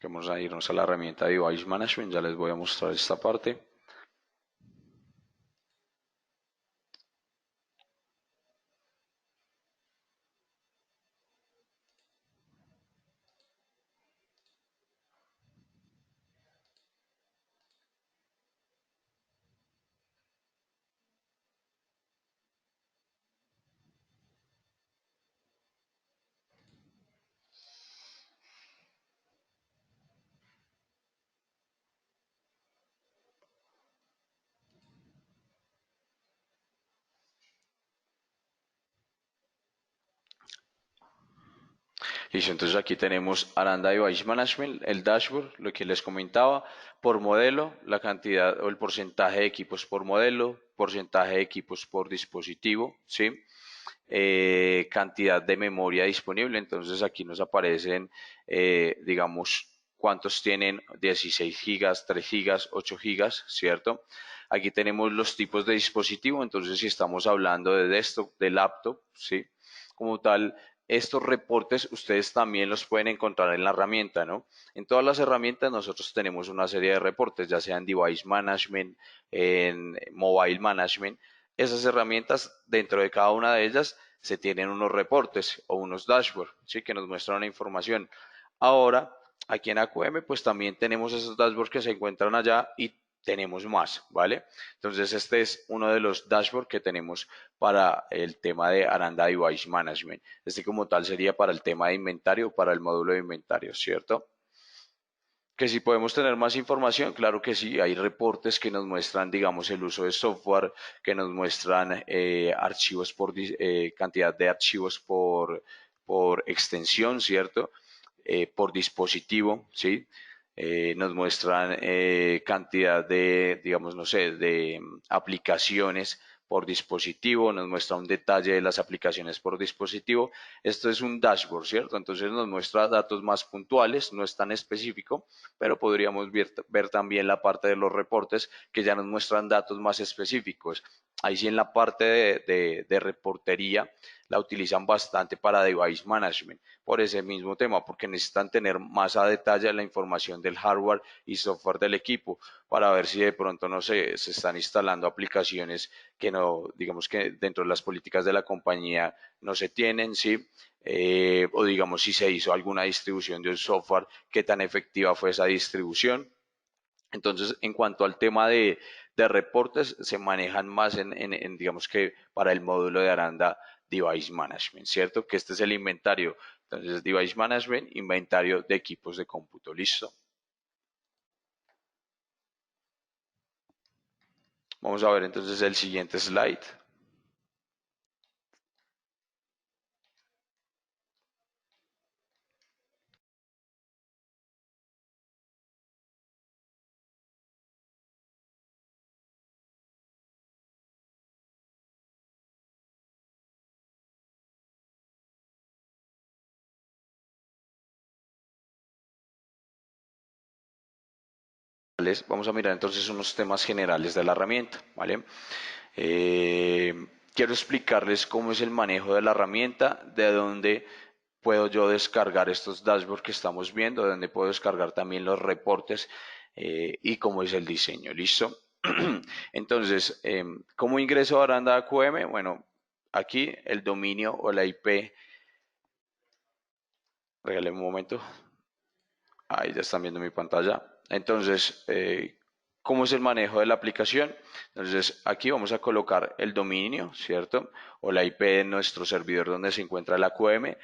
Vamos a irnos a la herramienta Device Management, ya les voy a mostrar esta parte. Listo, entonces aquí tenemos Aranda Device Management, el dashboard, lo que les comentaba, por modelo, la cantidad o el porcentaje de equipos por modelo, porcentaje de equipos por dispositivo, ¿sí? Cantidad de memoria disponible, entonces aquí nos aparecen, digamos, cuántos tienen 16 gigas, 3 gigas, 8 gigas, ¿cierto? Aquí tenemos los tipos de dispositivo, entonces si estamos hablando de desktop, de laptop, ¿sí? Como tal, estos reportes ustedes también los pueden encontrar en la herramienta, ¿no? En todas las herramientas nosotros tenemos una serie de reportes, ya sea en Device Management, en Mobile Management. Esas herramientas, dentro de cada una de ellas, se tienen unos reportes o unos dashboards, ¿sí? Que nos muestran una información. Ahora, aquí en AQM, pues también tenemos esos dashboards que se encuentran allá y tenemos más, ¿vale? Entonces, este es uno de los dashboards que tenemos para el tema de Aranda Device Management. Este como tal sería para el tema de inventario, para el módulo de inventario, ¿cierto? Que si podemos tener más información, claro que sí, hay reportes que nos muestran, digamos, el uso de software, que nos muestran archivos cantidad de archivos por extensión, ¿cierto? Por dispositivo, ¿sí? Nos muestran cantidad de, digamos, no sé, de aplicaciones por dispositivo, nos muestra un detalle de las aplicaciones por dispositivo. Esto es un dashboard, ¿cierto? Entonces nos muestra datos más puntuales, no es tan específico, pero podríamos ver también la parte de los reportes que ya nos muestran datos más específicos. Ahí sí en la parte de reportería la utilizan bastante para device management por ese mismo tema, porque necesitan tener más a detalle la información del hardware y software del equipo para ver si de pronto no se están instalando aplicaciones que no, digamos que dentro de las políticas de la compañía no se tienen, ¿sí? O digamos si se hizo alguna distribución de un software, qué tan efectiva fue esa distribución. Entonces, en cuanto al tema de reportes, se manejan más digamos que para el módulo de Aranda Device Management, ¿cierto? Que este es el inventario. Entonces, Device Management, inventario de equipos de cómputo, listo. Vamos a ver entonces el siguiente slide. Vamos a mirar entonces unos temas generales de la herramienta, ¿vale? Quiero explicarles cómo es el manejo de la herramienta, de dónde puedo yo descargar estos dashboards que estamos viendo, de dónde puedo descargar también los reportes y cómo es el diseño. ¿Listo? Entonces, ¿cómo ingreso a Aranda AQM? Bueno, aquí el dominio o la IP, regáleme un momento. Ahí ya están viendo mi pantalla. Entonces, ¿cómo es el manejo de la aplicación? Entonces, aquí vamos a colocar el dominio, ¿cierto? O la IP de nuestro servidor donde se encuentra la AQM,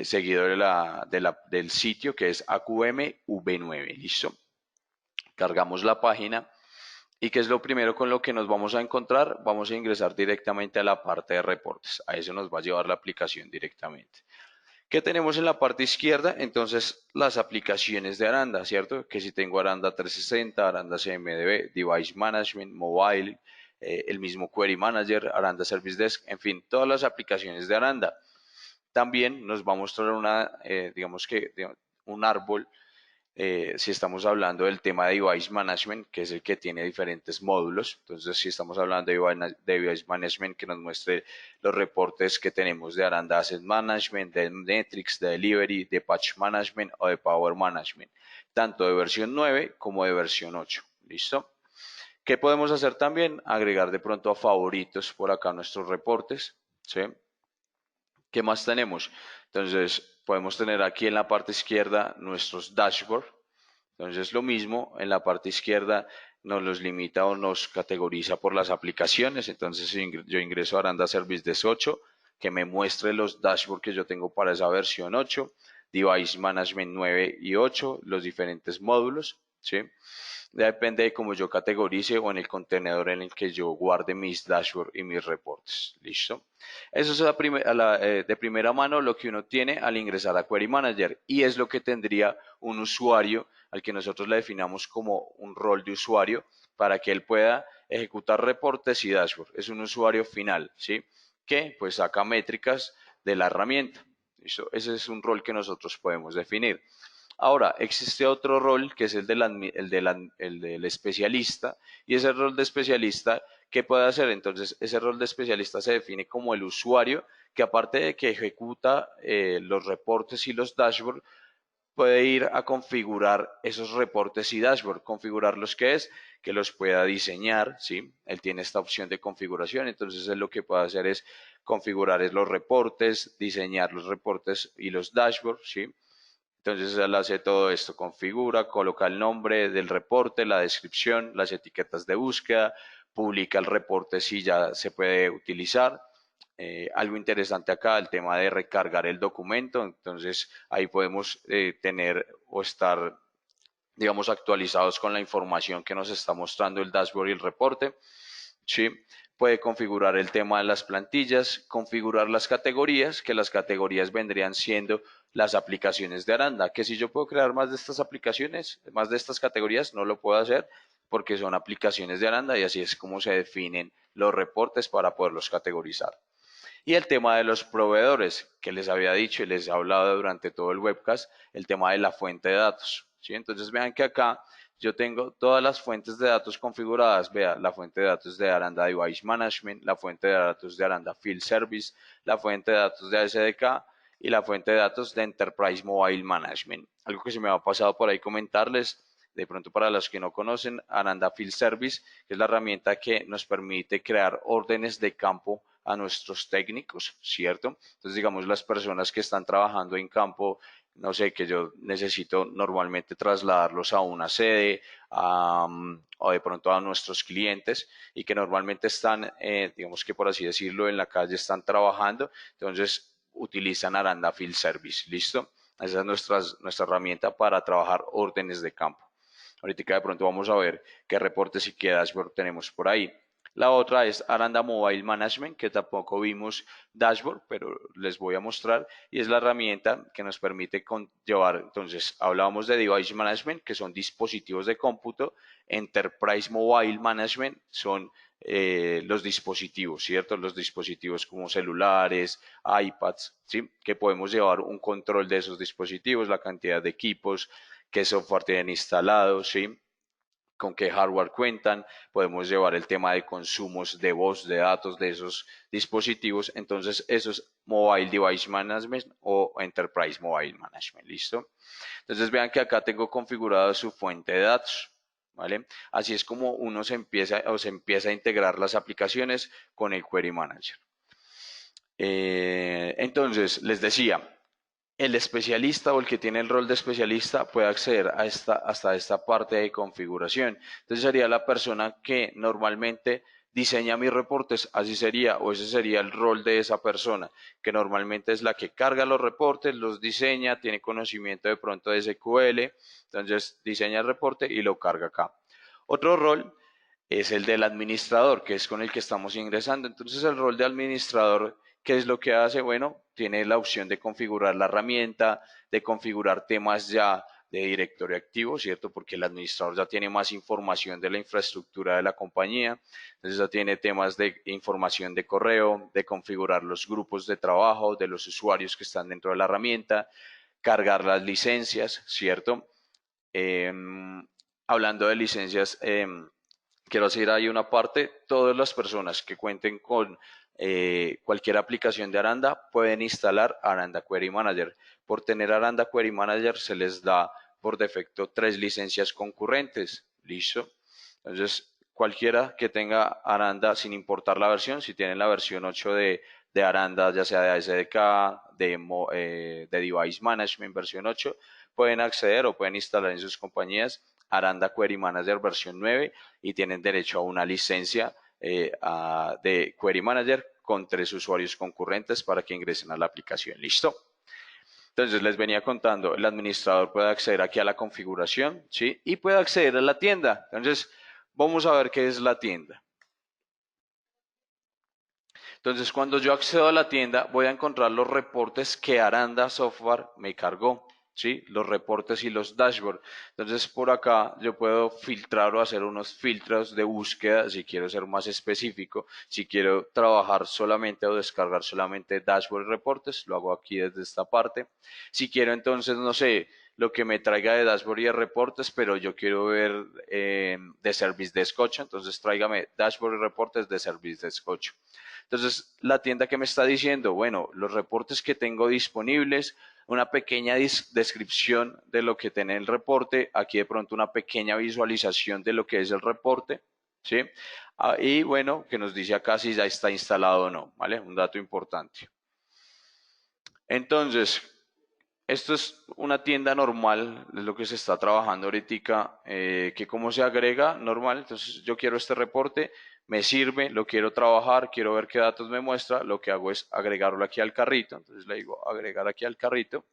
seguido del sitio que es AQMv9. ¿Listo? Cargamos la página. ¿Y qué es lo primero con lo que nos vamos a encontrar? Vamos a ingresar directamente a la parte de reportes. A eso nos va a llevar la aplicación directamente. ¿Qué tenemos en la parte izquierda? Entonces, las aplicaciones de Aranda, ¿cierto? Que si tengo Aranda 360, Aranda CMDB, Device Management, Mobile, el mismo Query Manager, Aranda Service Desk, en fin, todas las aplicaciones de Aranda. También nos va a mostrar un árbol si estamos hablando del tema de Device Management, que es el que tiene diferentes módulos. Entonces, si estamos hablando de Device Management, que nos muestre los reportes que tenemos de Aranda Asset Management, de Metrics, de Delivery, de Patch Management o de Power Management, tanto de versión 9 como de versión 8. ¿Listo? ¿Qué podemos hacer también? Agregar de pronto a favoritos por acá nuestros reportes. ¿Sí? ¿Qué más tenemos? Entonces, podemos tener aquí en la parte izquierda nuestros dashboards. Entonces, lo mismo, en la parte izquierda nos los limita o nos categoriza por las aplicaciones. Entonces, si yo ingreso a Aranda Service Desk 8, que me muestre los dashboards que yo tengo para esa versión 8, Device Management 9 y 8, los diferentes módulos, ¿sí? Depende de cómo yo categorice o en el contenedor en el que yo guarde mis dashboards y mis reportes. ¿Listo? Eso es de primera mano lo que uno tiene al ingresar a Query Manager y es lo que tendría un usuario al que nosotros le definamos como un rol de usuario para que él pueda ejecutar reportes y dashboard. Es un usuario final, ¿sí? Que pues saca métricas de la herramienta. ¿Listo? Ese es un rol que nosotros podemos definir. Ahora, existe otro rol que es el del especialista y ese rol de especialista, ¿qué puede hacer? Entonces, ese rol de especialista se define como el usuario que aparte de que ejecuta los reportes y los dashboards, puede ir a configurar esos reportes y dashboard, configurarlos que los pueda diseñar, ¿sí? Él tiene esta opción de configuración, entonces él lo que puede hacer es configurar los reportes, diseñar los reportes y los dashboards, ¿sí? Entonces él hace todo esto, configura, coloca el nombre del reporte, la descripción, las etiquetas de búsqueda, publica el reporte si ya se puede utilizar. Algo interesante acá, el tema de recargar el documento, entonces ahí podemos tener o estar, digamos, actualizados con la información que nos está mostrando el dashboard y el reporte. ¿Sí? Puede configurar el tema de las plantillas, configurar las categorías, que las categorías vendrían siendo las aplicaciones de Aranda, que si yo puedo crear más de estas aplicaciones, más de estas categorías, no lo puedo hacer porque son aplicaciones de Aranda y así es como se definen los reportes para poderlos categorizar. Y el tema de los proveedores, que les había dicho y les he hablado durante todo el webcast, el tema de la fuente de datos. ¿Sí? Entonces vean que acá yo tengo todas las fuentes de datos configuradas. Vea, la fuente de datos de Aranda Device Management, la fuente de datos de Aranda Field Service, la fuente de datos de SDK y la fuente de datos de Enterprise Mobile Management. Algo que se me ha pasado por ahí comentarles, de pronto para los que no conocen, Aranda Field Service, que es la herramienta que nos permite crear órdenes de campo a nuestros técnicos, ¿cierto? Entonces, digamos, las personas que están trabajando en campo, no sé, que yo necesito normalmente trasladarlos a una sede o de pronto a nuestros clientes y que normalmente están, digamos que por así decirlo, en la calle están trabajando, entonces utilizan Aranda Field Service, ¿listo? Esa es nuestra herramienta para trabajar órdenes de campo. Ahorita de pronto vamos a ver qué reportes y qué dashboard tenemos por ahí. La otra es Aranda Mobile Management, que tampoco vimos dashboard, pero les voy a mostrar. Y es la herramienta que nos permite llevar, entonces, hablábamos de Device Management, que son dispositivos de cómputo. Enterprise Mobile Management son los dispositivos, ¿cierto? Los dispositivos como celulares, iPads, ¿sí? Que podemos llevar un control de esos dispositivos, la cantidad de equipos, qué software tienen instalado, ¿sí? con qué hardware cuentan, podemos llevar el tema de consumos de voz, de datos de esos dispositivos. Entonces, eso es Mobile Device Management o Enterprise Mobile Management, ¿listo? Entonces, vean que acá tengo configurada su fuente de datos, ¿vale? Así es como uno se empieza a integrar las aplicaciones con el Query Manager. Entonces, les decía, el especialista o el que tiene el rol de especialista puede acceder a hasta esta parte de configuración. Entonces sería la persona que normalmente diseña mis reportes, así sería, o ese sería el rol de esa persona, que normalmente es la que carga los reportes, los diseña, tiene conocimiento de pronto de SQL, entonces diseña el reporte y lo carga acá. Otro rol es el del administrador, que es con el que estamos ingresando. Entonces el rol de administrador, ¿qué es lo que hace? Bueno, tiene la opción de configurar la herramienta, de configurar temas ya de directorio activo, ¿cierto? Porque el administrador ya tiene más información de la infraestructura de la compañía, entonces ya tiene temas de información de correo, de configurar los grupos de trabajo de los usuarios que están dentro de la herramienta, cargar las licencias, ¿cierto? Eh, Hablando de licencias, quiero decir, hay una parte, todas las personas que cuenten con cualquier aplicación de Aranda pueden instalar Aranda Query Manager. Por tener Aranda Query Manager se les da por defecto 3 licencias concurrentes. ¿Listo? Entonces, cualquiera que tenga Aranda, sin importar la versión, si tienen la versión 8 de Aranda, ya sea de ASDK, de Device Management versión 8, pueden acceder o pueden instalar en sus compañías Aranda Query Manager versión 9 y tienen derecho a una licencia de Query Manager con 3 usuarios concurrentes para que ingresen a la aplicación. ¿Listo? Entonces les venía contando, el administrador puede acceder aquí a la configuración, ¿sí? Y puede acceder a la tienda. Entonces, vamos a ver qué es la tienda. Entonces, cuando yo accedo a la tienda, voy a encontrar los reportes que Aranda Software me cargó, ¿sí? Los reportes y los dashboards. Entonces, por acá yo puedo filtrar o hacer unos filtros de búsqueda si quiero ser más específico. Si quiero trabajar solamente o descargar solamente dashboard y reportes, lo hago aquí desde esta parte. Si quiero entonces, no sé, lo que me traiga de dashboard y de reportes, pero yo quiero ver de Service Desk 8, entonces tráigame dashboard y reportes de Service Desk 8. Entonces, la tienda que me está diciendo, bueno, los reportes que tengo disponibles, una pequeña descripción de lo que tiene el reporte, aquí de pronto una pequeña visualización de lo que es el reporte, ¿sí? Y bueno, que nos dice acá si ya está instalado o no, ¿vale? Un dato importante. Entonces, esto es una tienda normal, es lo que se está trabajando ahorita, que cómo se agrega normal. Entonces yo quiero este reporte, me sirve, lo quiero trabajar, quiero ver qué datos me muestra, lo que hago es agregarlo aquí al carrito. Entonces le digo agregar aquí al carrito.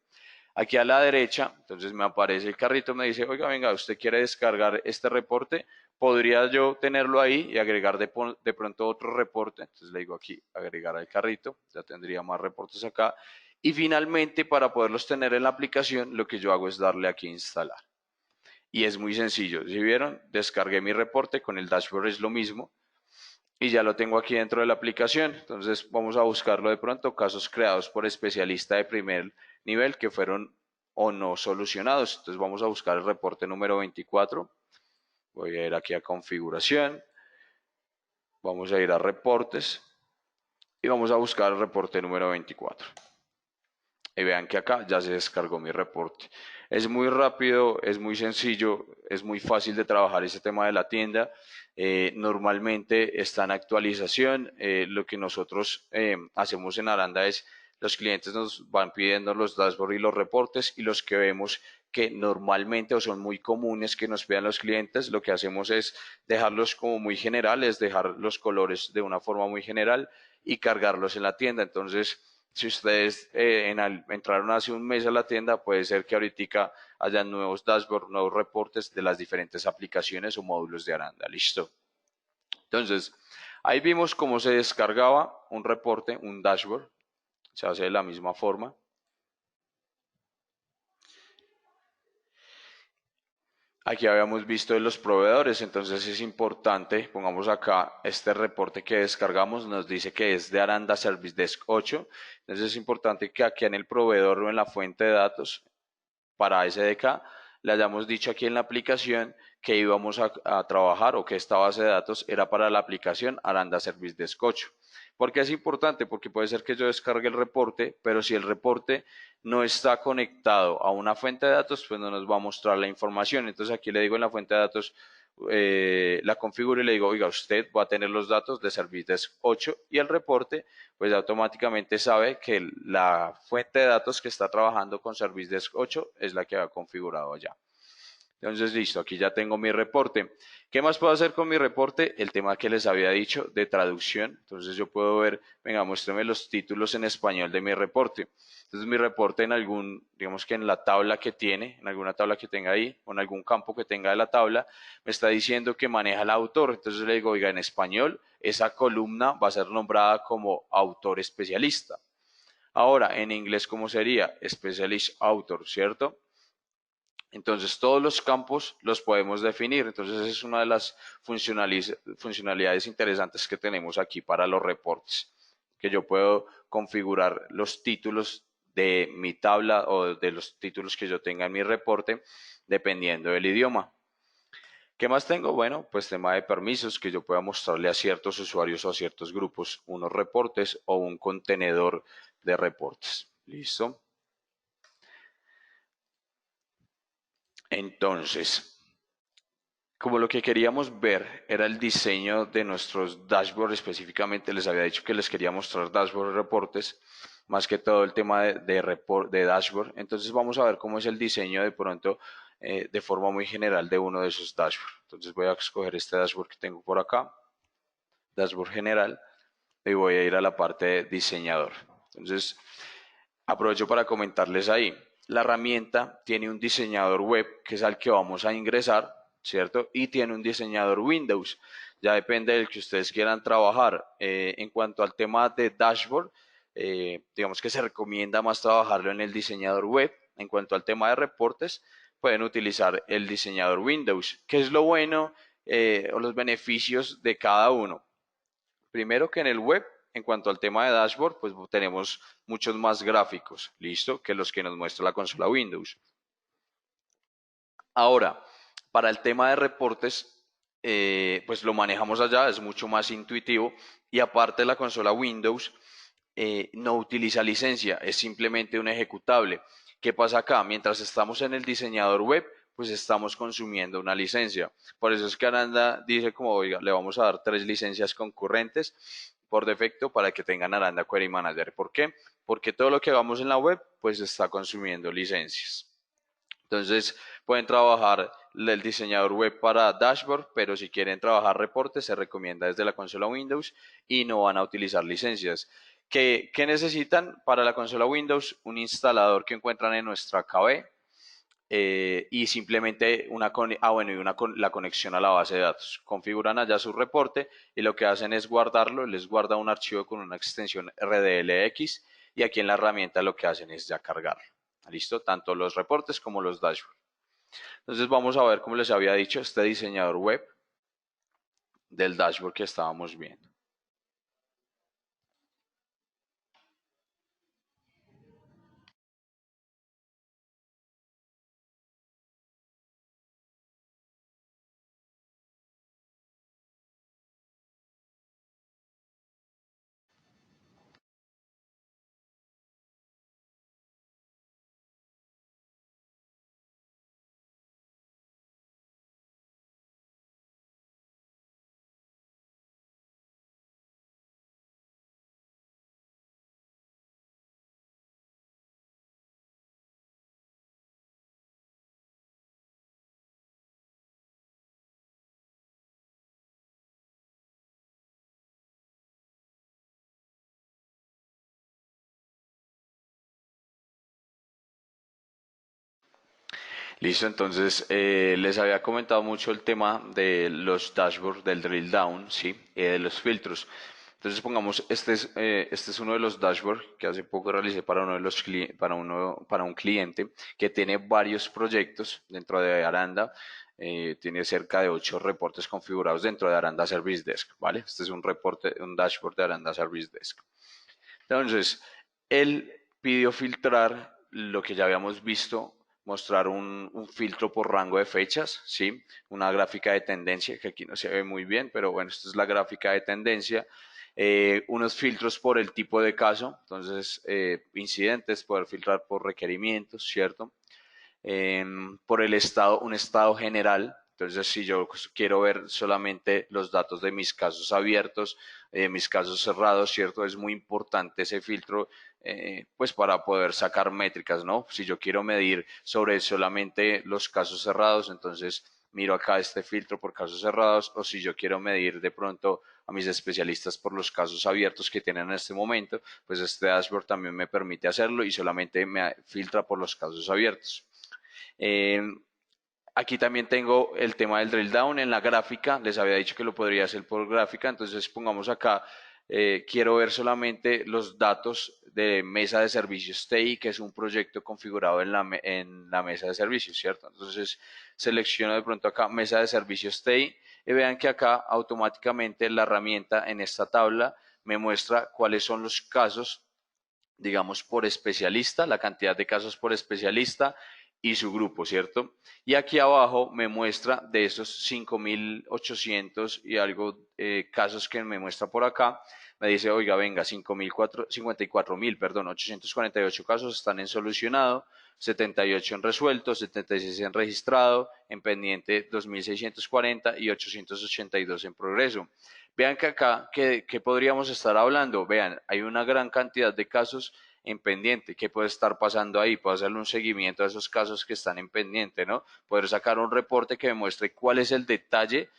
Aquí a la derecha, entonces me aparece el carrito, me dice, oiga, venga, usted quiere descargar este reporte, podría yo tenerlo ahí y agregar de pronto otro reporte. Entonces le digo aquí agregar al carrito, ya tendría más reportes acá. Y finalmente, para poderlos tener en la aplicación, lo que yo hago es darle aquí a instalar. Y es muy sencillo. Si vieron, descargué mi reporte, con el dashboard es lo mismo. Y ya lo tengo aquí dentro de la aplicación. Entonces vamos a buscarlo de pronto, casos creados por especialista de primer nivel que fueron o no solucionados. Entonces vamos a buscar el reporte número 24. Voy a ir aquí a configuración. Vamos a ir a reportes. Y vamos a buscar el reporte número 24. Y vean que acá ya se descargó mi reporte. Es muy rápido, es muy sencillo, es muy fácil de trabajar ese tema de la tienda. Normalmente está en actualización. Lo que nosotros hacemos en Aranda es los clientes nos van pidiendo los dashboards y los reportes y los que vemos que normalmente o son muy comunes que nos pidan los clientes, lo que hacemos es dejarlos como muy generales, dejar los colores de una forma muy general y cargarlos en la tienda. Entonces, si ustedes entraron hace un mes a la tienda, puede ser que ahorita hayan nuevos dashboards, nuevos reportes de las diferentes aplicaciones o módulos de Aranda. Listo. Entonces, ahí vimos cómo se descargaba un reporte, un dashboard. Se hace de la misma forma. Aquí habíamos visto de los proveedores, entonces es importante, pongamos acá este reporte que descargamos, nos dice que es de Aranda Service Desk 8, entonces es importante que aquí en el proveedor o en la fuente de datos para SDK le hayamos dicho aquí en la aplicación que íbamos a trabajar o que esta base de datos era para la aplicación Aranda Service Desk 8. ¿Por qué es importante? Porque puede ser que yo descargue el reporte, pero si el reporte no está conectado a una fuente de datos, pues no nos va a mostrar la información. Entonces aquí le digo en la fuente de datos, la configuro y le digo, oiga, usted va a tener los datos de Service Desk 8 y el reporte, pues automáticamente sabe que la fuente de datos que está trabajando con Service Desk 8 es la que ha configurado allá. Entonces, listo, aquí ya tengo mi reporte. ¿Qué más puedo hacer con mi reporte? El tema que les había dicho de traducción. Entonces yo puedo ver, venga, muéstrame los títulos en español de mi reporte. Entonces mi reporte en algún, digamos que en la tabla que tiene, en alguna tabla que tenga ahí, o en algún campo que tenga de la tabla, me está diciendo que maneja el autor. Entonces le digo, oiga, en español, esa columna va a ser nombrada como autor especialista. Ahora, en inglés, ¿cómo sería? Specialist author, ¿cierto? Entonces, todos los campos los podemos definir. Entonces, esa es una de las funcionalidades interesantes que tenemos aquí para los reportes, que yo puedo configurar los títulos de mi tabla o de los títulos que yo tenga en mi reporte, dependiendo del idioma. ¿Qué más tengo? Bueno, pues tema de permisos, que yo pueda mostrarle a ciertos usuarios o a ciertos grupos unos reportes o un contenedor de reportes. ¿Listo? Entonces, como lo que queríamos ver era el diseño de nuestros dashboards, específicamente les había dicho que les quería mostrar dashboard reportes, más que todo el tema de dashboard. Entonces vamos a ver cómo es el diseño de pronto de forma muy general de uno de esos dashboards. Entonces voy a escoger este dashboard que tengo por acá, dashboard general, y voy a ir a la parte de diseñador. Entonces aprovecho para comentarles ahí. La herramienta tiene un diseñador web, que es al que vamos a ingresar, ¿cierto? Y tiene un diseñador Windows. Ya depende del que ustedes quieran trabajar. En cuanto al tema de dashboard, digamos que se recomienda más trabajarlo en el diseñador web. En cuanto al tema de reportes, pueden utilizar el diseñador Windows. ¿Qué es lo bueno o los beneficios de cada uno? Primero que en el web, en cuanto al tema de dashboard, pues tenemos muchos más gráficos, listo, que los que nos muestra la consola Windows. Ahora, para el tema de reportes, pues lo manejamos allá, es mucho más intuitivo y aparte la consola Windows no utiliza licencia, es simplemente un ejecutable. ¿Qué pasa acá? Mientras estamos en el diseñador web, pues estamos consumiendo una licencia. Por eso es que Aranda dice como, oiga, le vamos a dar 3 licencias concurrentes por defecto para que tengan Aranda Query Manager. ¿Por qué? Porque todo lo que hagamos en la web, pues está consumiendo licencias. Entonces, pueden trabajar el diseñador web para dashboard, pero si quieren trabajar reportes, se recomienda desde la consola Windows y no van a utilizar licencias. ¿Qué necesitan para la consola Windows? Un instalador que encuentran en nuestra KB y simplemente la conexión a la base de datos. Configuran allá su reporte y lo que hacen es guardarlo, les guarda un archivo con una extensión RDLX y aquí en la herramienta lo que hacen es ya cargarlo. ¿Listo? Tanto los reportes como los dashboards. Entonces vamos a ver, como les había dicho, este diseñador web del dashboard que estábamos viendo. Listo, entonces les había comentado mucho el tema de los dashboards, del drill down, ¿sí? De los filtros. Entonces pongamos, este es uno de los dashboards que hace poco realicé para uno de los para un cliente que tiene varios proyectos dentro de Aranda. Tiene cerca de 8 reportes configurados dentro de Aranda Service Desk, ¿vale? Este es un reporte, un dashboard de Aranda Service Desk. Entonces, él pidió filtrar lo que ya habíamos visto mostrar un filtro por rango de fechas, ¿sí? Una gráfica de tendencia, que aquí no se ve muy bien, pero bueno, esta es la gráfica de tendencia. Unos filtros por el tipo de caso, entonces incidentes, poder filtrar por requerimientos, ¿cierto? Por el estado, un estado general. Entonces, si yo quiero ver solamente los datos de mis casos abiertos, mis casos cerrados, ¿cierto? Es muy importante ese filtro, pues para poder sacar métricas, ¿no? Si yo quiero medir sobre solamente los casos cerrados, entonces miro acá este filtro por casos cerrados, o si yo quiero medir de pronto a mis especialistas por los casos abiertos que tienen en este momento, pues este dashboard también me permite hacerlo y solamente me filtra por los casos abiertos. Eh, Aquí también tengo el tema del drill down en la gráfica. Les había dicho que lo podría hacer por gráfica. Entonces pongamos acá, quiero ver solamente los datos de mesa de servicios TI, que es un proyecto configurado en la mesa de servicios, ¿cierto? Entonces selecciono de pronto acá mesa de servicios TI y vean que acá automáticamente la herramienta en esta tabla me muestra cuáles son los casos, digamos, por especialista, la cantidad de casos por especialista y su grupo, ¿cierto? Y aquí abajo me muestra de esos 5.800 y algo casos que me muestra por acá, me dice, oiga, venga, 54.000, perdón, 848 casos están en solucionado, 78 en resuelto, 76 en registrado, en pendiente 2.640 y 882 en progreso. Vean que acá, que podríamos estar hablando, vean, hay una gran cantidad de casos en pendiente. ¿Qué puede estar pasando ahí? Puedo hacerle un seguimiento a esos casos que están en pendiente, ¿no? Poder sacar un reporte que me muestre cuál es el detalle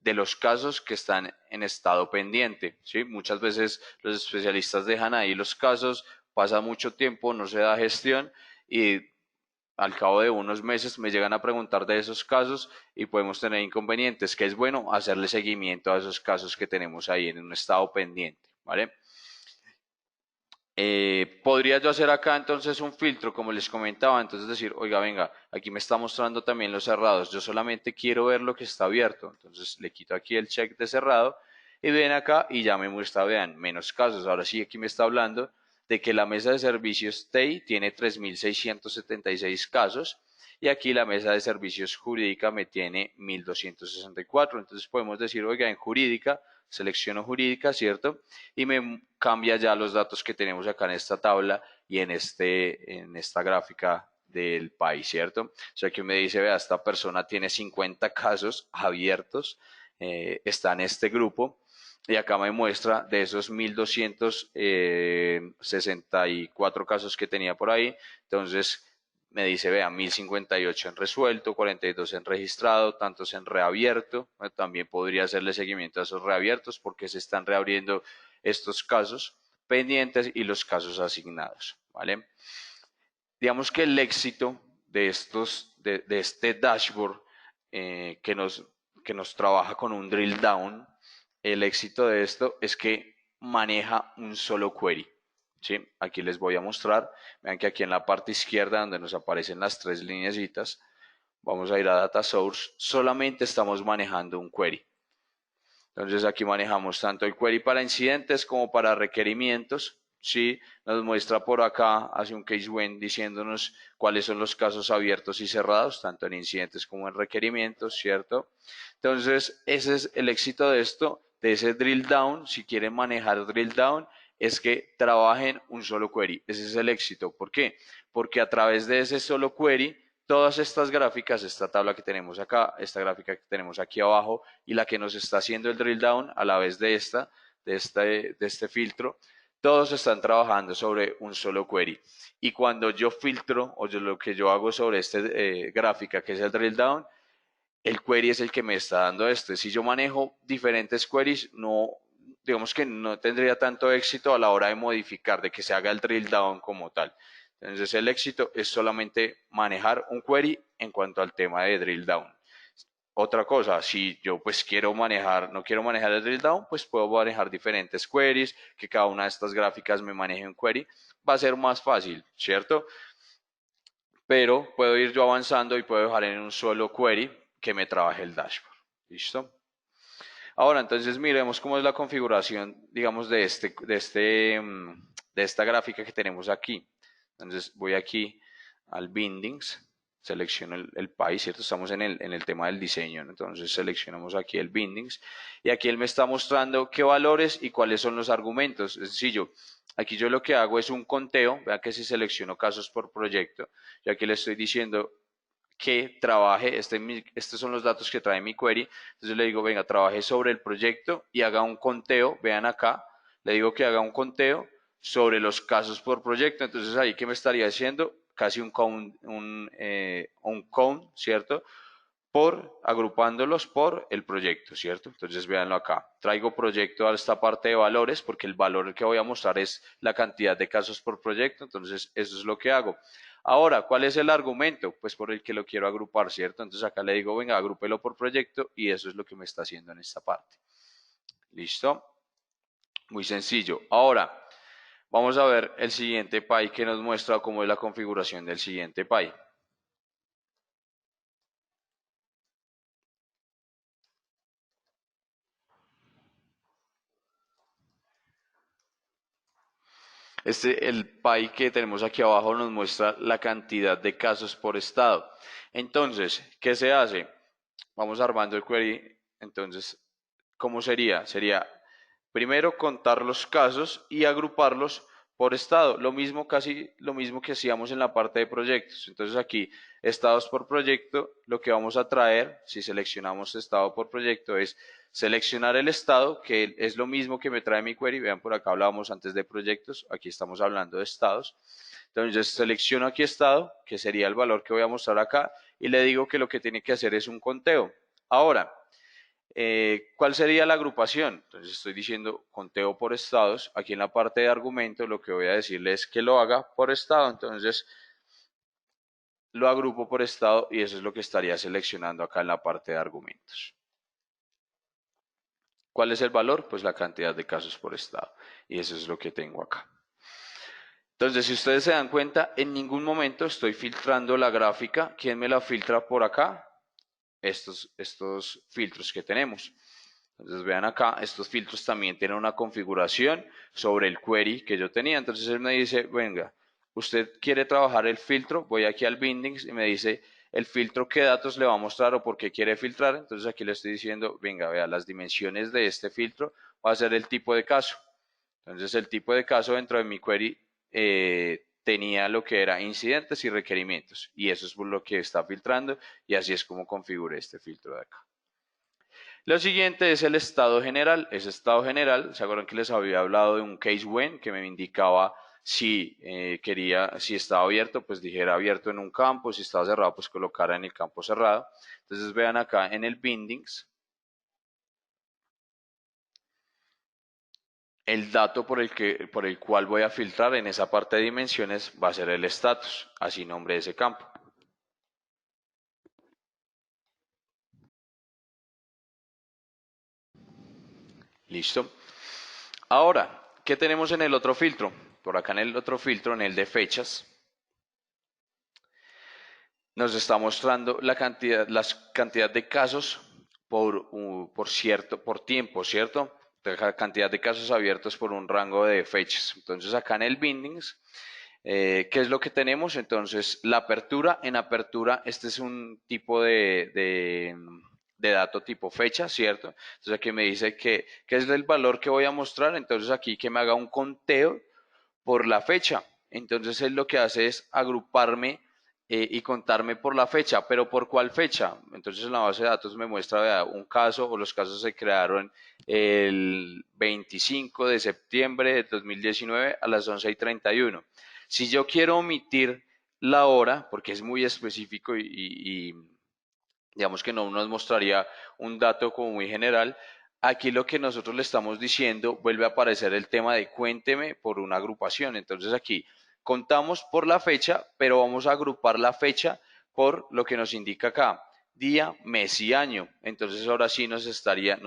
de los casos que están en estado pendiente, ¿sí? Muchas veces los especialistas dejan ahí los casos, pasa mucho tiempo, no se da gestión y al cabo de unos meses me llegan a preguntar de esos casos y podemos tener inconvenientes, que es bueno hacerle seguimiento a esos casos que tenemos ahí en un estado pendiente, ¿vale? Podría yo hacer acá entonces un filtro, como les comentaba, entonces decir, oiga, venga, aquí me está mostrando también los cerrados, yo solamente quiero ver lo que está abierto, entonces le quito aquí el check de cerrado y ven acá y ya me muestra, vean, menos casos. Ahora sí, aquí me está hablando de que la mesa de servicios TEI tiene 3.676 casos y aquí la mesa de servicios jurídica me tiene 1.264. Entonces podemos decir, oiga, en jurídica, selecciono jurídica, ¿cierto? Y me cambia ya los datos que tenemos acá en esta tabla y en esta gráfica del país, ¿cierto? O sea, que me dice, vea, esta persona tiene 50 casos abiertos, está en este grupo, y acá me muestra de esos 1.264 casos que tenía por ahí, entonces me dice, vea, 1.058 en resuelto, 42 en registrado, tantos en reabierto. También podría hacerle seguimiento a esos reabiertos porque se están reabriendo estos casos pendientes y los casos asignados, ¿vale? Digamos que el éxito de este dashboard que nos trabaja con un drill down, el éxito de esto es que maneja un solo query. ¿Sí? Aquí les voy a mostrar. Vean que aquí en la parte izquierda, donde nos aparecen las tres lineecitas, vamos a ir a Data Source. Solamente estamos manejando un query. Entonces aquí manejamos tanto el query para incidentes como para requerimientos. Sí, nos muestra por acá, hace un case when diciéndonos cuáles son los casos abiertos y cerrados, tanto en incidentes como en requerimientos, ¿cierto? Entonces, ese es el éxito de esto, de ese drill down. Si quieren manejar drill down, es que trabajen un solo query. Ese es el éxito. ¿Por qué? Porque a través de ese solo query, todas estas gráficas, esta tabla que tenemos acá, esta gráfica que tenemos aquí abajo y la que nos está haciendo el drill down a la vez de este filtro, todos están trabajando sobre un solo query. Y cuando yo filtro o lo que yo hago sobre esta gráfica que es el drill down, el query es el que me está dando esto. Si yo manejo diferentes queries, no, digamos que no tendría tanto éxito a la hora de modificar, de que se haga el drill down como tal. Entonces el éxito es solamente manejar un query en cuanto al tema de drill down. Otra cosa, si yo pues quiero manejar, no quiero manejar el drill down, pues puedo manejar diferentes queries, que cada una de estas gráficas me maneje un query, va a ser más fácil, ¿cierto? Pero puedo ir yo avanzando y puedo dejar en un solo query que me trabaje el dashboard. ¿Listo? Ahora, entonces miremos cómo es la configuración, digamos, de esta gráfica que tenemos aquí. Entonces voy aquí al Bindings selecciono el país, ¿cierto? Estamos en el tema del diseño, ¿no? Entonces seleccionamos aquí el bindings y aquí él me está mostrando qué valores y cuáles son los argumentos. Es sencillo. Aquí yo lo que hago es un conteo, vean que si selecciono casos por proyecto, y aquí le estoy diciendo que trabaje, estos son los datos que trae mi query, entonces le digo, venga, trabaje sobre el proyecto y haga un conteo, vean acá, le digo que haga un conteo sobre los casos por proyecto, entonces ahí que me estaría haciendo casi un count, ¿cierto? Por agrupándolos por el proyecto, ¿cierto? Entonces véanlo acá. Traigo proyecto a esta parte de valores porque el valor que voy a mostrar es la cantidad de casos por proyecto, entonces eso es lo que hago. Ahora, ¿cuál es el argumento? Pues por el que lo quiero agrupar, ¿cierto? Entonces acá le digo, venga, agrúpelo por proyecto y eso es lo que me está haciendo en esta parte. ¿Listo? Muy sencillo. Ahora, vamos a ver el siguiente pie que nos muestra cómo es la configuración del siguiente pie. El pie que tenemos aquí abajo nos muestra la cantidad de casos por estado. Entonces, ¿qué se hace? Vamos armando el query. Entonces, ¿cómo sería? Sería primero contar los casos y agruparlos por estado. Lo mismo, casi lo mismo que hacíamos en la parte de proyectos. Entonces aquí, estados por proyecto, lo que vamos a traer, si seleccionamos estado por proyecto, es seleccionar el estado, que es lo mismo que me trae mi query. Vean, por acá hablábamos antes de proyectos, aquí estamos hablando de estados. Entonces selecciono aquí estado, que sería el valor que voy a mostrar acá, y le digo que lo que tiene que hacer es un conteo. Ahora, ¿cuál sería la agrupación? Entonces estoy diciendo conteo por estados. Aquí en la parte de argumento lo que voy a decirle es que lo haga por estado. Entonces lo agrupo por estado y eso es lo que estaría seleccionando acá en la parte de argumentos. ¿Cuál es el valor? Pues la cantidad de casos por estado. Y eso es lo que tengo acá. Entonces, si ustedes se dan cuenta, en ningún momento estoy filtrando la gráfica. ¿Quién me la filtra por acá? Estos filtros que tenemos. Entonces vean acá, estos filtros también tienen una configuración sobre el query que yo tenía. Entonces él me dice, venga, usted quiere trabajar el filtro, voy aquí al bindings y me dice el filtro qué datos le va a mostrar o por qué quiere filtrar. Entonces aquí le estoy diciendo, venga, vea, las dimensiones de este filtro va a ser el tipo de caso. Entonces el tipo de caso dentro de mi query tenía lo que era incidentes y requerimientos y eso es lo que está filtrando y así es como configuré este filtro de acá. Lo siguiente es el estado general. Ese estado general, ¿se acuerdan que les había hablado de un case when que me indicaba si si estaba abierto, pues dijera abierto en un campo, si estaba cerrado, pues colocara en el campo cerrado. Entonces vean acá en el bindings, el dato por el cual voy a filtrar en esa parte de dimensiones va a ser el status, así nombre de ese campo. ¿Listo? Ahora, ¿qué tenemos en el otro filtro? Por acá en el otro filtro, en el de fechas, nos está mostrando la cantidad de casos por tiempo, ¿cierto? La cantidad de casos abiertos por un rango de fechas. Entonces acá en el bindings, ¿qué es lo que tenemos? Entonces la apertura, en apertura, este es un tipo de dato tipo fecha, ¿cierto? Entonces aquí me dice que es el valor que voy a mostrar, entonces aquí que me haga un conteo por la fecha. Entonces él lo que hace es agruparme y contarme por la fecha, pero ¿por cuál fecha? Entonces en la base de datos me muestra vea, un caso o los casos se crearon el 25 de septiembre de 2019 a las 11:31. Si yo quiero omitir la hora, porque es muy específico y digamos que no nos mostraría un dato como muy general. Aquí lo que nosotros le estamos diciendo vuelve a aparecer el tema de cuénteme por una agrupación. Entonces aquí contamos por la fecha, pero vamos a agrupar la fecha por lo que nos indica acá, día, mes y año. Entonces ahora sí no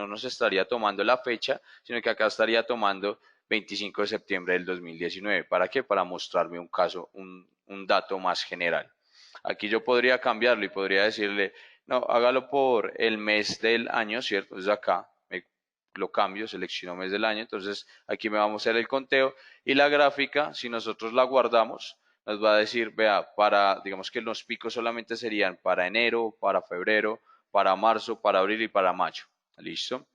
nos estaría tomando la fecha, sino que acá estaría tomando 25 de septiembre del 2019. ¿Para qué? Para mostrarme un caso, un dato más general. Aquí yo podría cambiarlo y podría decirle no, hágalo por el mes del año, ¿cierto? Entonces acá lo cambio, selecciono mes del año, entonces aquí me vamos a hacer el conteo y la gráfica, si nosotros la guardamos, nos va a decir, vea, digamos que los picos solamente serían para enero, para febrero, para marzo, para abril y para mayo. ¿Listo?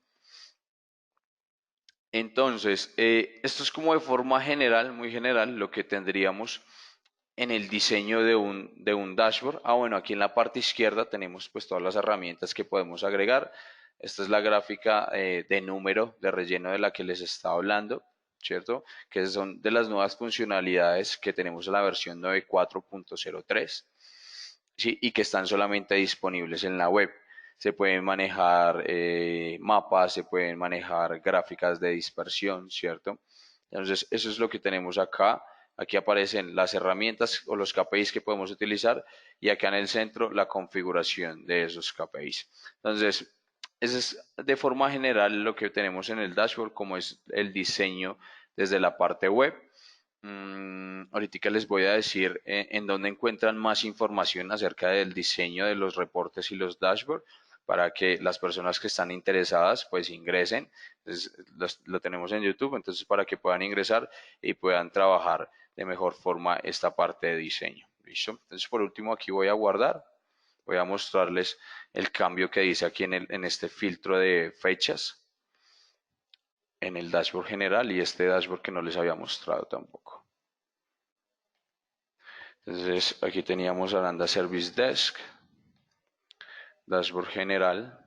Entonces, esto es como de forma general, muy general, lo que tendríamos en el diseño de un dashboard. Ah, bueno, aquí en la parte izquierda tenemos pues todas las herramientas que podemos agregar. Esta es la gráfica de número de relleno de la que les estaba hablando, ¿cierto? Que son de las nuevas funcionalidades que tenemos en la versión 9.4.03, ¿sí? Y que están solamente disponibles en la web. Se pueden manejar mapas, se pueden manejar gráficas de dispersión, ¿cierto? Entonces, eso es lo que tenemos acá. Aquí aparecen las herramientas o los KPIs que podemos utilizar y acá en el centro la configuración de esos KPIs. Entonces, eso es de forma general lo que tenemos en el dashboard, como es el diseño desde la parte web. Ahorita les voy a decir en dónde encuentran más información acerca del diseño de los reportes y los dashboards para que las personas que están interesadas pues ingresen. Entonces, lo tenemos en YouTube, entonces para que puedan ingresar y puedan trabajar de mejor forma esta parte de diseño. ¿Listo? Entonces por último aquí voy a guardar, voy a mostrarles el cambio que dice aquí en este filtro de fechas en el dashboard general y este dashboard que no les había mostrado tampoco. Entonces aquí teníamos Aranda Service Desk, dashboard general.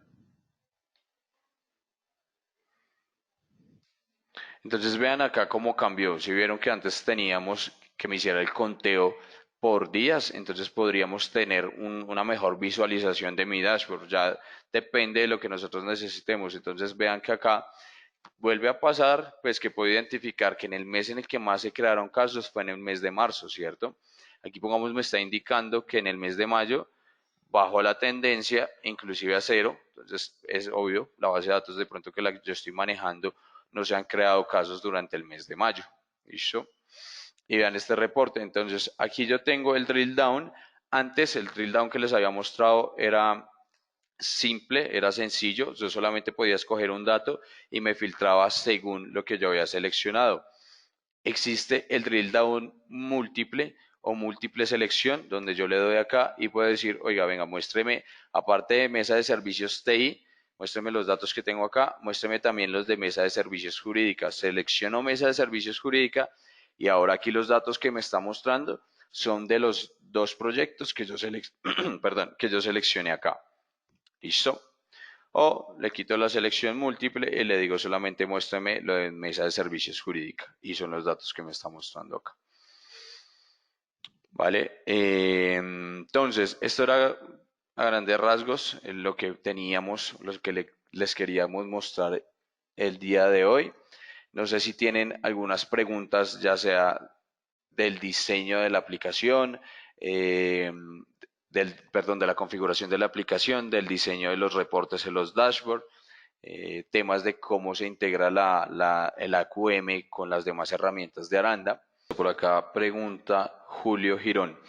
Entonces vean acá cómo cambió. Si vieron que antes teníamos que me hiciera el conteo por días, entonces podríamos tener una mejor visualización de mi dashboard. Ya depende de lo que nosotros necesitemos. Entonces vean que acá vuelve a pasar, pues que puedo identificar que en el mes en el que más se crearon casos fue en el mes de marzo, ¿cierto? Aquí pongamos me está indicando que en el mes de mayo bajó la tendencia, inclusive a cero, entonces es obvio, la base de datos de pronto que la que yo estoy manejando no se han creado casos durante el mes de mayo. ¿Listo? Y vean este reporte. Entonces, aquí yo tengo el drill down. Antes, el drill down que les había mostrado era simple, era sencillo. Yo solamente podía escoger un dato y me filtraba según lo que yo había seleccionado. Existe el drill down múltiple o múltiple selección, donde yo le doy acá y puedo decir, oiga, venga, muéstreme, aparte de mesa de servicios TI, muéstreme los datos que tengo acá, muéstreme también los de mesa de servicios jurídica. Selecciono mesa de servicios jurídica y ahora aquí los datos que me está mostrando son de los dos proyectos que yo, perdón, que yo seleccioné acá. ¿Listo? O le quito la selección múltiple y le digo solamente muéstrame lo de mesa de servicios jurídica. Y son los datos que me está mostrando acá. ¿Vale? Entonces, esto era a grandes rasgos lo que teníamos, lo que les queríamos mostrar el día de hoy. No sé si tienen algunas preguntas, ya sea del diseño de la aplicación, eh, perdón, de la configuración de la aplicación, del diseño de los reportes en los dashboards, temas de cómo se integra el AQM con las demás herramientas de Aranda. Por acá pregunta Julio Girón.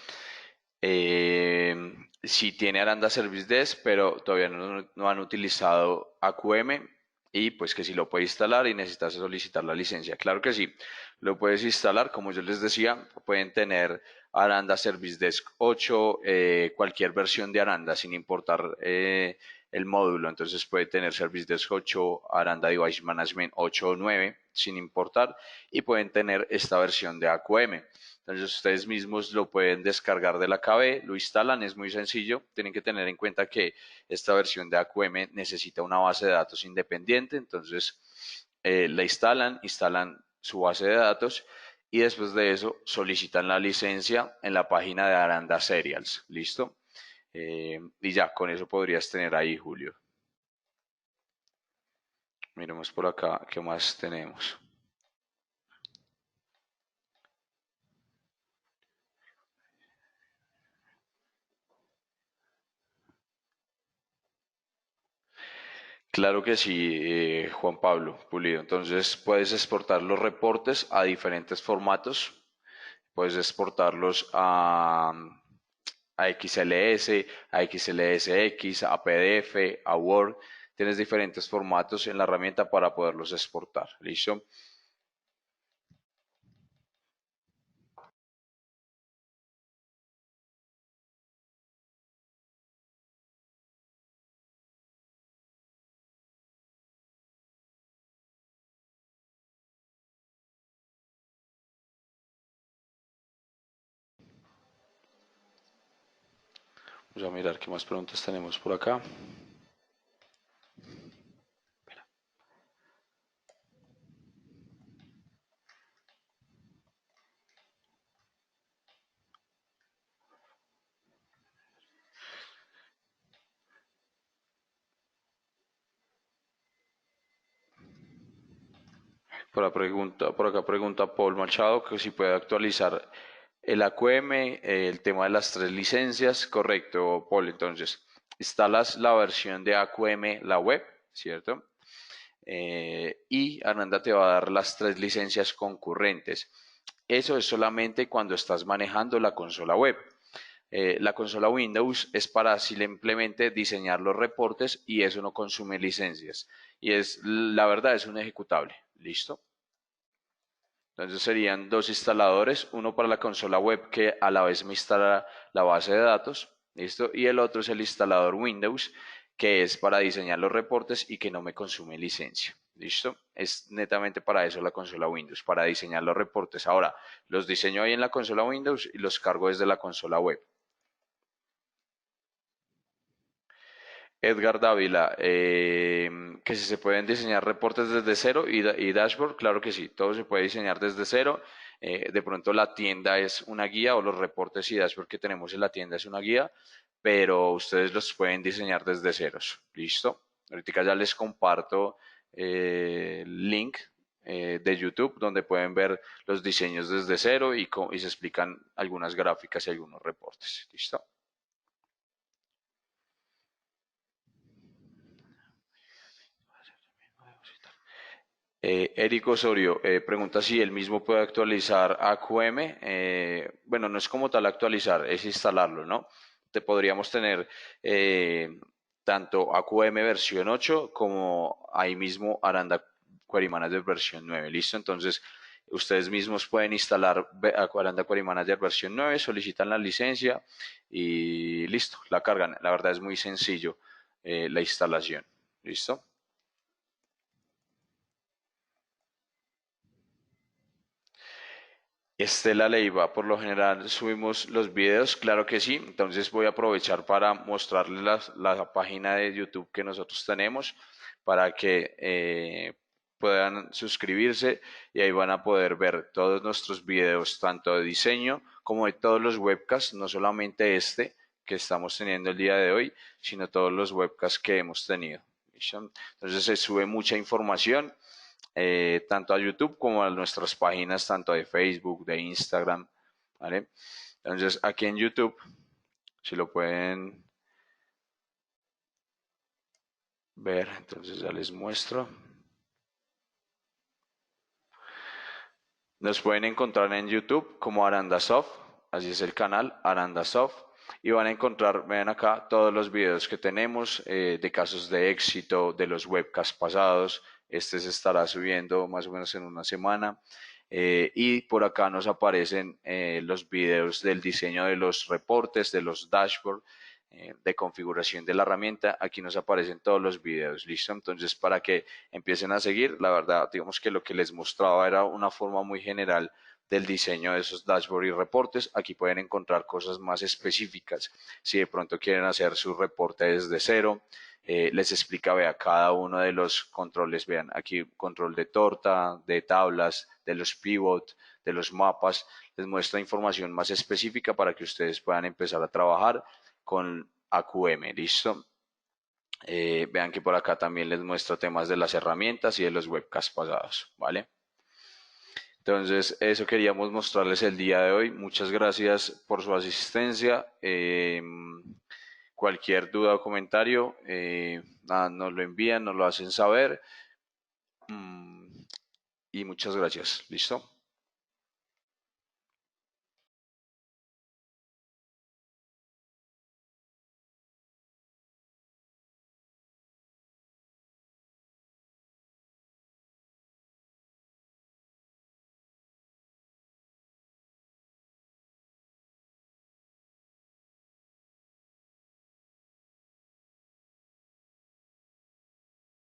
Si tiene Aranda Service Desk, pero todavía no han utilizado AQM y pues que si lo puede instalar y necesitas solicitar la licencia. Claro que sí, lo puedes instalar, como yo les decía, pueden tener Aranda Service Desk 8, cualquier versión de Aranda sin importar el módulo. Entonces puede tener Service Desk 8, Aranda Device Management 8 o 9 sin importar y pueden tener esta versión de AQM. Entonces ustedes mismos lo pueden descargar de la KB, lo instalan, es muy sencillo. Tienen que tener en cuenta que esta versión de AQM necesita una base de datos independiente, entonces la instalan su base de datos y después de eso solicitan la licencia en la página de Aranda Serials. ¿Listo? Y ya, con eso podrías tener ahí, Julio. Miremos por acá, ¿qué más tenemos? Claro que sí, Juan Pablo Pulido. Entonces puedes exportar los reportes a diferentes formatos. Puedes exportarlos a XLS, a XLSX, a PDF, a Word. Tienes diferentes formatos en la herramienta para poderlos exportar. ¿Listo? Vamos a mirar qué más preguntas tenemos por acá. Por acá pregunta Paul Machado que si puede actualizar el AQM, el tema de las tres licencias. Correcto, Paul. Entonces, instalas la versión de AQM, la web, ¿cierto? Y Ananda te va a dar las tres licencias concurrentes. Eso es solamente cuando estás manejando la consola web. La consola Windows es para simplemente diseñar los reportes y eso no consume licencias. Y es, la verdad, es un ejecutable. ¿Listo? Entonces serían dos instaladores, uno para la consola web que a la vez me instala la base de datos, ¿listo? Y el otro es el instalador Windows, que es para diseñar los reportes y que no me consume licencia, ¿listo? Es netamente para eso la consola Windows, para diseñar los reportes. Ahora, los diseño ahí en la consola Windows y los cargo desde la consola web. Edgar Dávila, que si se pueden diseñar reportes desde cero y dashboard, claro que sí, todo se puede diseñar desde cero. De pronto la tienda es una guía o los reportes y dashboard que tenemos en la tienda es una guía, pero ustedes los pueden diseñar desde ceros. ¿Listo? Ahorita ya les comparto el link de YouTube donde pueden ver los diseños desde cero y se explican algunas gráficas y algunos reportes. ¿Listo? Eric Osorio pregunta si él mismo puede actualizar AQM. Bueno, no es como tal actualizar, es instalarlo, ¿no? Te podríamos tener tanto AQM versión 8 como ahí mismo Aranda Query Manager versión 9. ¿Listo? Entonces, ustedes mismos pueden instalar Aranda Query Manager versión 9, solicitan la licencia y listo, la cargan. La verdad es muy sencillo la instalación. ¿Listo? Estela Leiva, por lo general subimos los videos, claro que sí, entonces voy a aprovechar para mostrarles la página de YouTube que nosotros tenemos para que puedan suscribirse y ahí van a poder ver todos nuestros videos, tanto de diseño como de todos los webcasts, no solamente este que estamos teniendo el día de hoy, sino todos los webcasts que hemos tenido. ¿Listo? Entonces se sube mucha información tanto a YouTube como a nuestras páginas, tanto de Facebook, de Instagram, ¿vale? Entonces, aquí en YouTube, si lo pueden ver, entonces ya les muestro. Nos pueden encontrar en YouTube como Arandasoft, así es el canal, Arandasoft, y van a encontrar, vean acá, todos los videos que tenemos de casos de éxito, de los webcasts pasados. Este se estará subiendo más o menos en una semana. Y por acá nos aparecen los videos del diseño de los reportes, de los dashboards, de configuración de la herramienta. Aquí nos aparecen todos los videos, ¿listo? Entonces, para que empiecen a seguir, la verdad, digamos que lo que les mostraba era una forma muy general del diseño de esos dashboards y reportes. Aquí pueden encontrar cosas más específicas. Si de pronto quieren hacer su reporte desde cero, les explica, vea, cada uno de los controles, vean, aquí control de torta, de tablas, de los pivot, de los mapas, les muestra información más específica para que ustedes puedan empezar a trabajar con AQM, ¿listo? Vean que por acá también les muestro temas de las herramientas y de los webcasts pasados, ¿vale? Entonces, eso queríamos mostrarles el día de hoy. Muchas gracias por su asistencia. Cualquier duda o comentario, nada, nos lo envían, nos lo hacen saber. Y muchas gracias. ¿Listo?